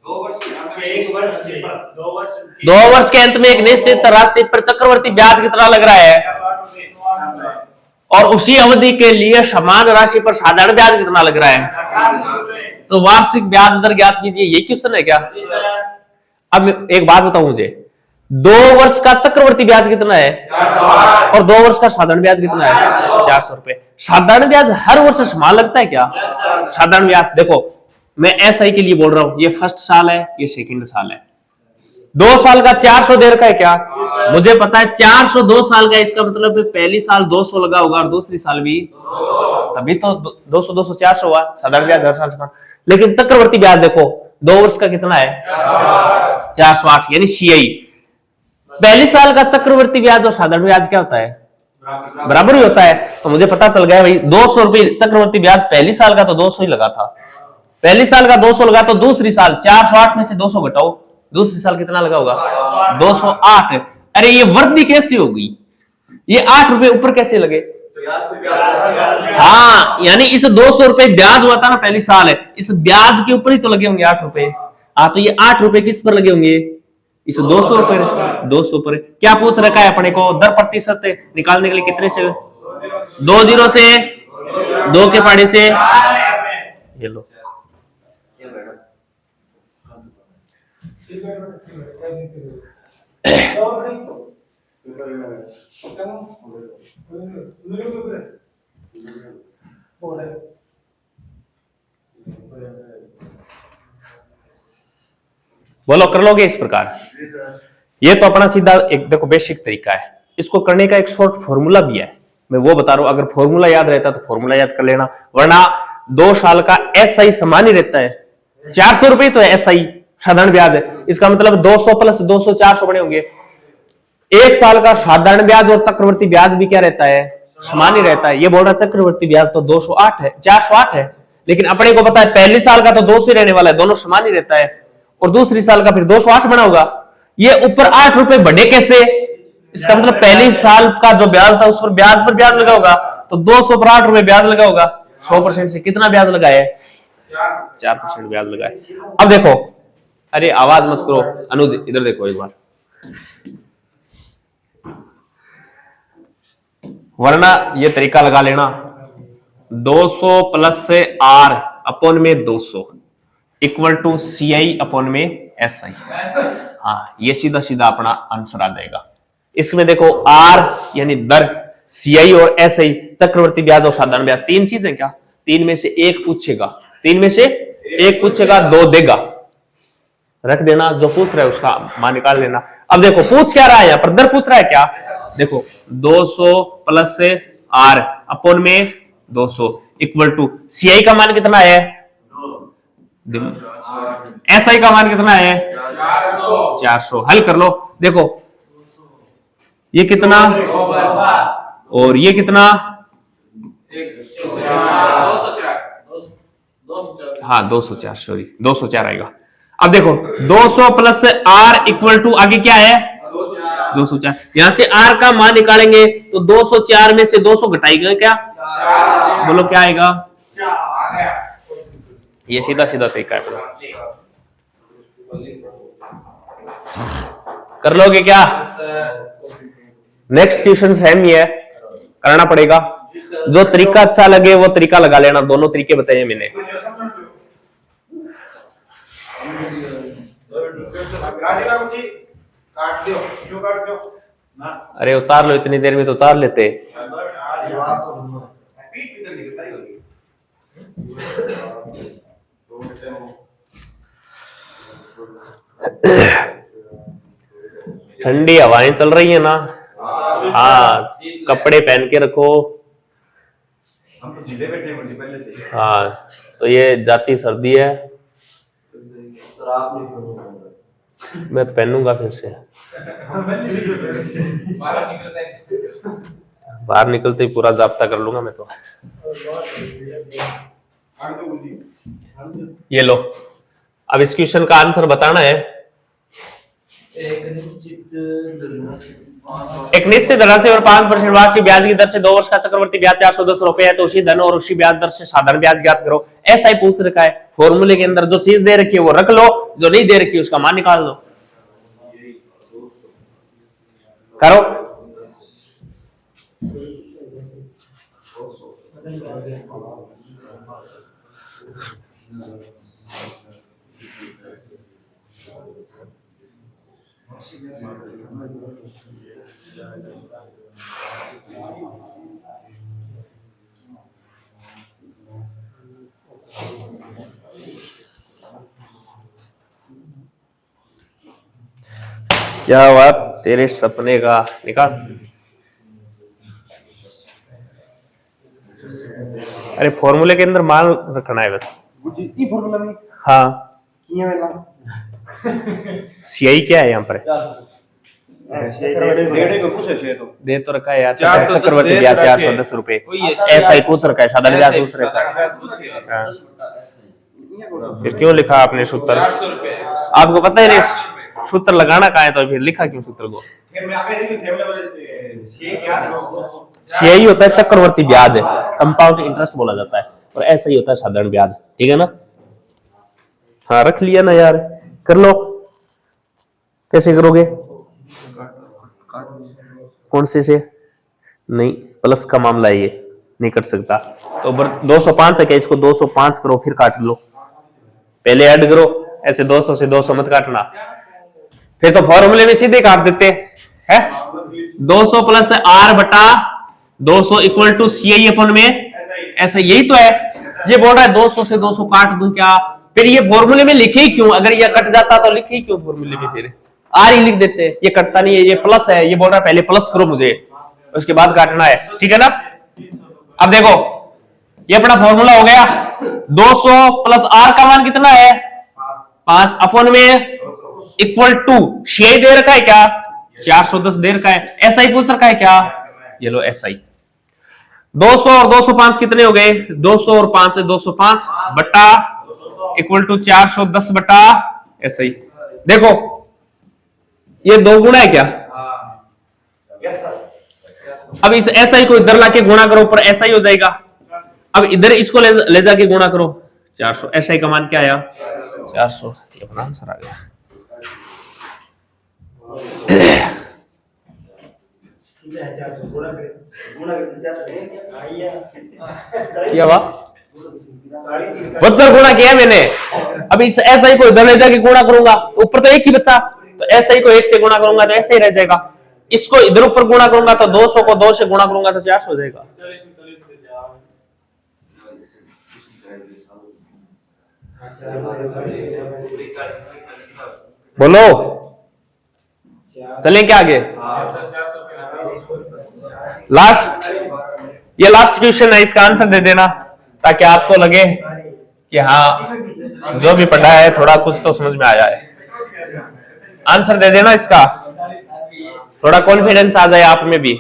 D: 2 वर्ष के अंत में
C: 1 वर्ष से 2 वर्ष
A: 2 वर्ष के अंत में एक निश्चित राशि पर चक्रवर्ती ब्याज कितना लग रहा है? और उसी अवधि के लिए समान राशि पर साधारण ब्याज कितना लग रहा है? तो वार्षिक ब्याज दर ज्ञात कीजिए। ये क्वेश्चन है क्या? अब एक बात बताऊं मुझे, 2 वर्ष का चक्रवर्ती ब्याज कितना है और 2 वर्ष का साधारण ब्याज कितना है? 400 रुपए। साधारण ब्याज हर वर्ष समान लगता है क्या? साधारण ब्याज देखो, मैं एसआई के लिए बोल रहा हूं, ये फर्स्ट साल है, ये सेकंड साल है। 2 साल का 400 दे रखा है क्या? मुझे पता है 400 2 साल का, इसका मतलब पहली साल 200 लगा होगा और दूसरी साल भी, तभी तो 200 200 400 हुआ। साधारण ब्याज हर साल समान। लेकिन चक्रवर्ती ब्याज देखो 2 वर्ष का कितना है? 408 यानी सीआई। पहली साल का चक्रवर्ती ब्याज और साधारण ब्याज क्या होता है? बराबर ही होता है। तो मुझे पता चल गया भाई 200 रुपये चक्रवर्ती ब्याज पहली साल का तो 200 ही लगा था। पहली साल का 200 लगा तो दूसरी साल 408 में से 200 घटाओ, दूसरी साल कितना लगा होगा? 208। अरे ये वृद्धि कैसी होगी? ये 8 रुपए ऊपर कैसे लगे? हाँ, यानी इस 200 रुपए ब्याज हुआ था ना पहली साल है, इस ब्याज के ऊपर ही तो लगे होंगे 8 रुपए। हाँ, तो ये 8 रुपए किस पर लगे होंगे? इस 200 पर। 200 पर क्या पूछ रखा है अपने को? दर प्रतिशत निकालने के लिए कितने से? 2 जीरो से 2 के पहाड़े से ये लो। बोलो, कर लोगे इस प्रकार? ये तो अपना सीधा एक देखो बेसिक तरीका है। इसको करने का एक शॉर्ट फॉर्मूला भी है, मैं वो बता रहा हूं। अगर फॉर्मूला याद रहता तो फॉर्मूला याद कर लेना, वरना 2 साल का एसआई समान ही रहता है। 400 रुपए तो एसआई साधारण ब्याज है, इसका मतलब 200 प्लस 200 400 बने होंगे। 1 साल का साधारण ब्याज और चक्रवर्ती ब्याज भी क्या रहता है? समान ही रहता है। ये बोल रहा चक्रवर्ती ब्याज तो 208 है, 408 है, लेकिन अपने को पता है पहली साल का तो 200 ही रहने वाला है, दोनों समान ही रहता है। और दूसरी साल का फिर 208 बना होगा। ये ऊपर 8 रुपए बढ़े कैसे? इसका मतलब पहली साल का जो ब्याज था उस पर ब्याज लगा होगा, तो 200 पर 8 रुपए ब्याज लगा होगा। 100% से कितना ब्याज लगा है? 4% ब्याज लगा है। अब देखो, अरे आवाज मत करो अनुज, इधर देखो एक बार, वरना ये तरीका लगा लेना। 200 प्लस से आर अपॉन में 200 इक्वल टू सीआई अपॉन में एसआई। हाँ, ये सीधा सीधा अपना आंसर आ जाएगा। इसमें देखो आर यानी दर, सीआई और एसआई चक्रवर्ती ब्याज और साधारण ब्याज, 3 चीजें क्या? 3 में से 1 पूछेगा, 3 में से 1 पूछेगा, 2 देगा, रख देना। जो पूछ रहा है उसका मान निकाल लेना। अब देखो पूछ क्या रहा है, यहाँ पर दर पूछ रहा है क्या? देखो 200 प्लस से आर अपॉन में 200 इक्वल टू सीआई का मान कितना है? SI का मान कितना है? 400। हल कर लो, देखो ये कितना और ये कितना? हाँ 204, सॉरी 204 आएगा। अब देखो 200 प्लस R इक्वल टू आगे क्या है? 204। यहां से R का मान निकालेंगे तो 204 में से 200 घटाएगा क्या? बोलो क्या आएगा? ये सीधा सीधा तरीका है, कर लोगे क्या? नेक्स्ट क्वेश्चन सेम ही है, करना पड़ेगा। जो तरीका अच्छा लगे वो तरीका लगा लेना, दोनों तरीके बताए मैंने। अरे उतार लो, इतनी देर में तो उतार लेते। ठंडी हवाएं चल रही है ना, हाँ कपड़े पहन के रखो।
B: हम तो जिले बैठे मुझे पहले से।
A: हाँ तो ये जाती सर्दी है, मैं तो पहनूंगा फिर से। बाहर निकलते ही पूरा जाब्ता कर लूंगा मैं तो। ये लो, अब इस क्वेश्चन का आंसर बताना है। एक निश्चित धनराशि और 5% वार्षिक ब्याज की दर से 2 वर्ष का चक्रवर्ती ब्याज 410 रुपए है, तो उसी धन और उसी ब्याज दर से साधारण ब्याज ज्ञात करो। ऐसा ही पूछ रखा है, फॉर्मूले के अंदर जो चीज दे रखी है वो रख लो, जो नहीं दे रखी है उसका मान निकाल लो। करो। क्या बात तेरे सपने का निकाल। अरे फॉर्मूले के अंदर मान रखना है बस।
B: ये फॉर्मूला में
A: हाँ
B: किया वाला
A: सीआई क्या है यहाँ पर?
B: डेढ़ को पूछे छे तो
A: दे तो रखा है यार,
B: 410
A: चक्रवर्ती ब्याज 410 रुपए। ऐसा ही पूछ रखा है, साधारण ब्याज पूछ रखा है। फिर क्यों लिखा आपने सूत्र? आपको पता ही नहीं सूत्र लगाना कहाँ है, तो फिर लिखा क्यों सूत्र को? सीआई होता है चक्रवर्ती ब्याज, कंपाउंड इंटरेस्ट बोला जाता है, और ऐसा ही होता है साधारण ब्याज। ठीक है ना? हाँ रख लिया ना यार, कर लो। कैसे करोगे? कौन से नहीं, प्लस का मामला है, ये नहीं कर सकता। तो 205 है क्या? इसको 205 करो, फिर काट लो। पहले ऐड करो, ऐसे 200 से 200 मत काटना, फिर तो फॉर्मूले में सीधे काट देते हैं। 200 प्लस R बटा 200 इक्वल टू CI अपन में ऐसा, यही तो है। ये बोल रहा है 200 से 200 काट दूं क्या? फिर ये फॉर्मूले में लिखे ही क्यों? अगर ये कट जाता तो लिखे ही क्यों फॉर्मूले में? फिर R ही लिख देते, ये कटता नहीं है, ये प्लस है। ये बोल रहा है पहले प्लस करो मुझे, उसके बाद काटना है। ठीक है ना? अब देखो ये अपना फॉर्मूला हो गया। 200 प्लस R का मान कितना है? 5 अपन में इक्वल टू CI दे रखा है क्या? 410 दे रखा है। SI पूछ रखा है क्या? ये लो SI। 200 और 205 कितने हो गए? 200 और 5 से 205 बटा इक्वल टू 410 बटा SI। देखो ये 2 गुना है क्या? अब इस SI को इधर लाके गुणा करो, ऊपर SI हो जाएगा। अब इधर इसको ले जाके गुणा करो, 400। SI का मान क्या आया? 400। ये अपना आंसर आ गया। क्या हुआ? 72 गुणा किया मैंने। अब इस SI को इधर ले जाके गुणा करूंगा, ऊपर तो एक ही बचा, तो SI को 1 से गुणा करूंगा तो ऐसे ही रह जाएगा। इसको इधर ऊपर गुणा करूंगा तो 200 को 2 से गुणा करूंगा तो 400 हो जाएगा। बोलो चलें क्या आगे? लास्ट, ये लास्ट क्वेश्चन है, इसका आंसर दे देना ताकि आपको लगे कि हाँ जो भी पढ़ा है थोड़ा कुछ तो समझ में आया है। आंसर दे देना इसका, थोड़ा कॉन्फिडेंस आ जाए आप में भी।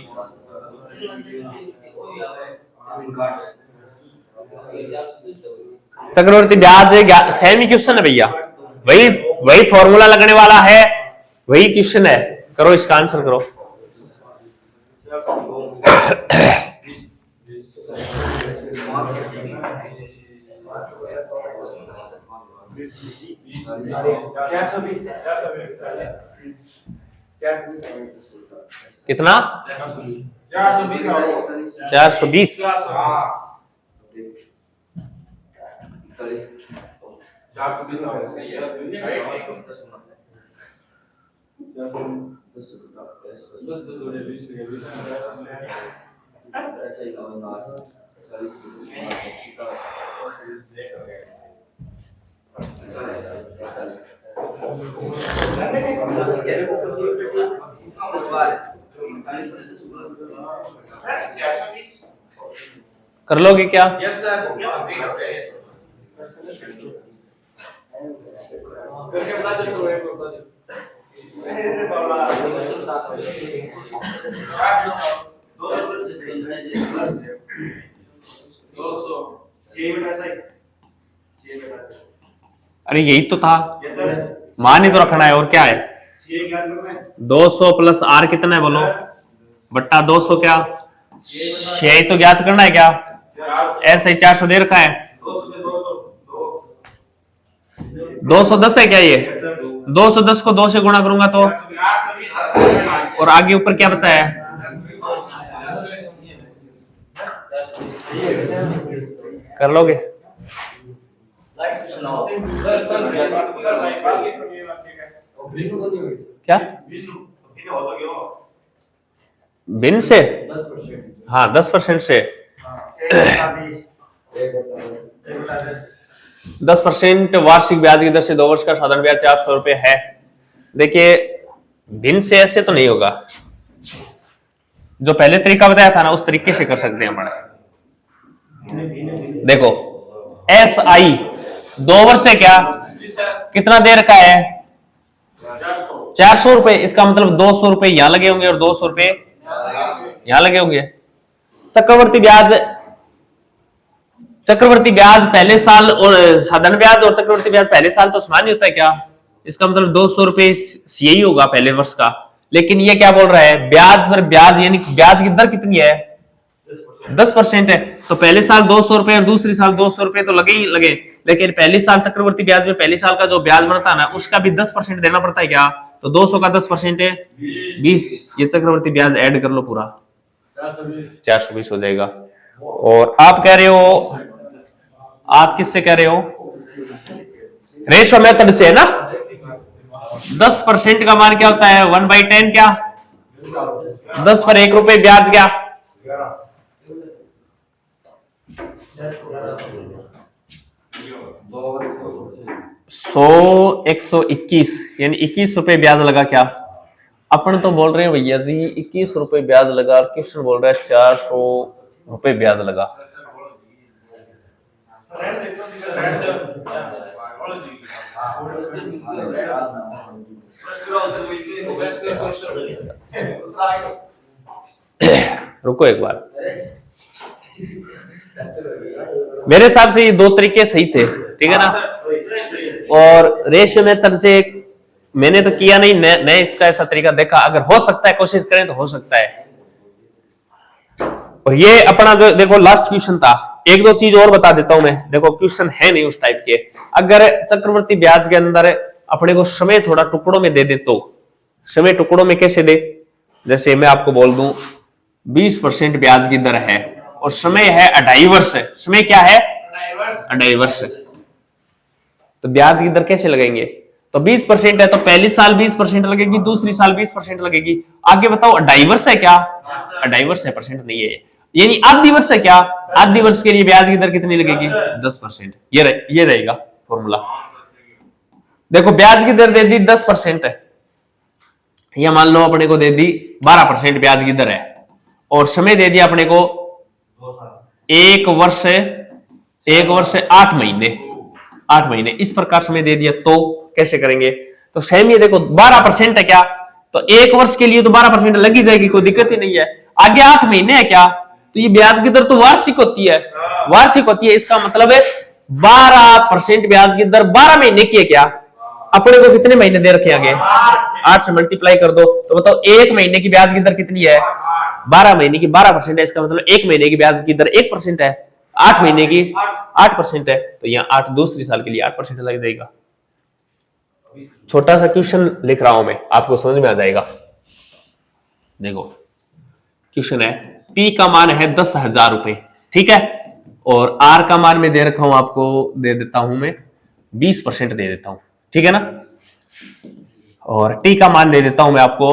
A: चक्रवर्ती ब्याज सेम ही क्वेश्चन है भैया, वही वही फॉर्मूला लगने वाला है, वही क्वेश्चन है। करो इसका आंसर करो। कितना? 420। कर लोगे क्या?
B: Yes sir. करके बता दो सर, एक बता दो। अरे बाबा 200 6 मिनट ऐसा ही 6 मिनट।
A: अरे यही तो था,
B: यस सर।
A: मान ही तो रखना है और क्या है।
B: 6 ज्ञान करना है।
A: 200 प्लस आर कितना है बोलो, बट्टा 200 क्या 6 तो ज्ञात करना है क्या, ऐसे ही 400 दे रखा है।
B: 200 से 200
A: 210 है क्या ये? 210 को 2 से गुणा करूंगा तो, और आगे ऊपर क्या बचा है? कर लोगे? क्या बिन से? हाँ 10% से 10% वार्षिक ब्याज की दर से 2 वर्ष का साधारण ब्याज 400 रुपए है। देखिए भिन्न से ऐसे तो नहीं होगा, जो पहले तरीका बताया था ना उस तरीके से कर सकते हैं अपन। देखो एस आई 2 वर्ष से क्या कितना दे रखा है 400 रुपए, इसका मतलब 200 रुपए यहां लगे होंगे और 200 रुपए यहां लगे होंगे। चक्रवर्ती ब्याज पहले साल और साधारण ब्याज और चक्रवर्ती ब्याज पहले साल तो समान ही होता है क्या, इसका मतलब 200 रुपए यही होगा पहले वर्ष का। लेकिन ये क्या बोल रहा है ब्याज पर ब्याज, यानी ब्याज की दर कितनी है 10% है, तो पहले साल 200 रुपए और दूसरी साल 200 रुपए तो लगे ही लगे। लेकिन पहले साल चक्रवर्ती ब्याज में पहले साल का जो ब्याज बनता है ना उसका भी 10% देना पड़ता है क्या, तो 200 का 10% है 20, ये चक्रवर्ती ब्याज ऐड कर लो पूरा 420 हो जाएगा। और आप कह रहे हो, आप किससे कह रहे हो रेशो मेथड से है ना। 10% का मान क्या होता है 1/10 क्या 10 पर 1 रुपए ब्याज क्या 100 121 यानी 21 रुपए ब्याज लगा क्या। अपन तो बोल रहे हैं भैया जी 21 रुपए ब्याज लगा, क्वेश्चन बोल रहा है 400 रुपए ब्याज लगा। रुको एक बार, मेरे हिसाब से ये 2 तरीके सही थे, ठीक है ना। और रेशियो मेथड से मैंने तो किया नहीं, मैं इसका ऐसा तरीका देखा, अगर हो सकता है कोशिश करें तो हो सकता है। और ये अपना जो देखो लास्ट क्वेश्चन था, 1-2 चीज और बता देता हूं मैं, देखो क्वेश्चन है नहीं उस टाइप के। अगर चक्रवर्ती ब्याज के अंदर अपने को समय थोड़ा टुकड़ों में दे दे तो समय टुकड़ों में कैसे दे, जैसे मैं आपको बोल दूं 20% ब्याज की दर है और समय है 2.5 वर्ष, समय क्या है 2.5 वर्ष, तो ब्याज की दर कैसे लगेंगे, तो 20% है तो पहली साल 20% लगेगी, दूसरी साल 20% लगेगी। आगे बताओ 2.5 वर्ष है क्या 2.5 वर्ष है, परसेंट नहीं है, यानी आधी वर्ष है क्या आधी वर्ष के लिए ब्याज की दर कितनी लगेगी 10%। ये रहेगा फॉर्मूला। देखो ब्याज की दर दे दी 10% है, या मान लो अपने को दे दी 12% ब्याज की दर है, और समय दे दिया अपने को 1 वर्ष 8 महीने, 8 महीने, इस प्रकार समय दे दिया तो कैसे करेंगे? तो सेम ये देखो 12% है क्या, तो 1 वर्ष के लिए तो 12% लग ही जाएगी, कोई दिक्कत ही नहीं है। आगे 8 महीने है क्या, तो ये ब्याज की दर तो वार्षिक होती है, वार्षिक होती है, इसका मतलब है 12% ब्याज की दर 12 महीने की है क्या, अपने को कितने महीने दे रखे आगे, 8 से मल्टीप्लाई कर दो, तो बताओ 1 महीने की ब्याज की दर कितनी है, 12 महीने की 12% है, इसका मतलब 1 महीने की ब्याज की दर 1% है, 8 महीने की 8% है, तो यहाँ 8 दूसरी साल के लिए 8% लग जाएगा। छोटा सा क्वेश्चन लिख रहा हूं मैं, आपको समझ में आ जाएगा। देखो क्वेश्चन है, P का मान है 10,000 रुपए, ठीक है, और R का मान मैं दे रखा हूं, आपको दे देता हूं मैं 20% दे देता हूं, ठीक है ना, और T का मान दे देता हूं मैं आपको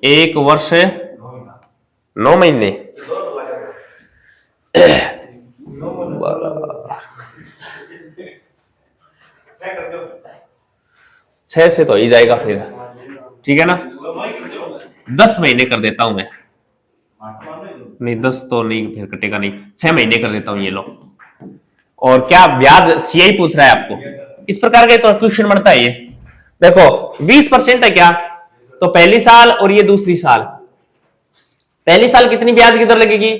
A: 1 वर्ष 9 महीने 6 से तो ही जाएगा फिर, ठीक है ना, 10 महीने कर देता हूं मैं, नहीं 10 तो नहीं, फिर कटेगा नहीं, 6 महीने कर देता हूं, ये लो। और क्या ब्याज CI पूछ रहा है आपको, इस प्रकार का तो क्वेश्चन बनता है ये। देखो 20% है क्या, तो पहली साल और ये दूसरी साल, पहली साल कितनी ब्याज की दर लगेगी,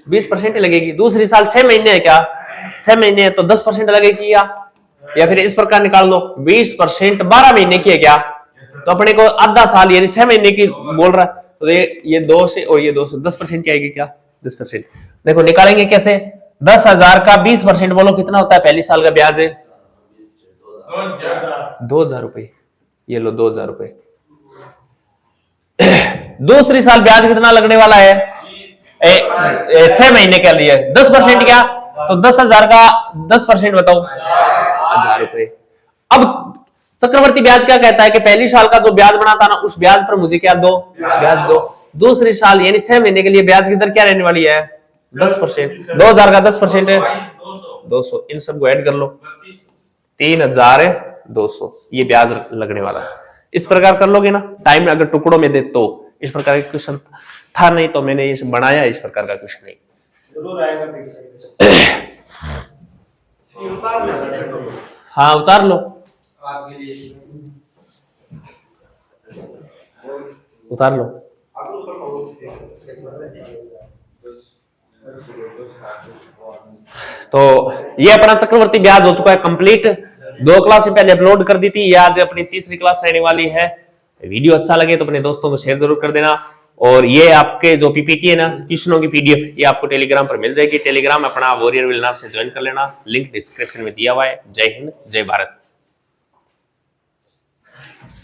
A: 20% लगेगी, दूसरी साल 6 महीने है क्या, 6 महीने है तो 10% लगेगी, या फिर इस प्रकार निकाल दो 20% 12 महीने की है क्या, तो अपने को आधा साल यानी 6 महीने की बोल रहा है, तो ये 2 से और ये 2 से 10% की आएगी क्या, 10%। देखो निकालेंगे कैसे, 10,000 का 20% बोलो कितना होता है, पहली साल का ब्याज है 2,000 रुपए, ये लो 2,000 रुपए। दूसरी साल ब्याज कितना लगने वाला है, 6 महीने के लिए 10% क्या, तो 10,000 का 10% बताओ 1,000 रुपए। अब चक्रवर्ती ब्याज क्या कहता है कि पहली साल का जो ब्याज बना था ना, उस ब्याज पर मुझे क्या दो, ब्याज दो। दूसरी साल यानी 6 महीने के लिए ब्याज की दर क्या रहने वाली है, 10%, 2,000 का 10% है 200, इन सबको ऐड कर लो 3,200, ये ब्याज लगने वाला है। इस प्रकार कर लोगे ना, टाइम अगर टुकड़ों में दे तो। इस प्रकार का क्वेश्चन था नहीं तो मैंने इसे बनाया, इस प्रकार का क्वेश्चन नहीं
C: जरूर आएगा।
A: हाँ उतार लो, उतार लो। तो ये अपना चक्रवर्ती ब्याज हो चुका है कंप्लीट। 2 क्लास से पहले अपलोड कर दी थी, ये आज अपनी तीसरी क्लास रहने वाली है। वीडियो अच्छा लगे तो अपने दोस्तों को शेयर जरूर कर देना। और ये आपके जो पीपीटी है ना, क्वेश्चनों की पीडीएफ, ये आपको टेलीग्राम पर मिल जाएगी। टेलीग्राम अपना वॉरियर विल नाम से ज्वाइन कर लेना, लिंक डिस्क्रिप्शन में दिया हुआ है। जय हिंद, जय भारत।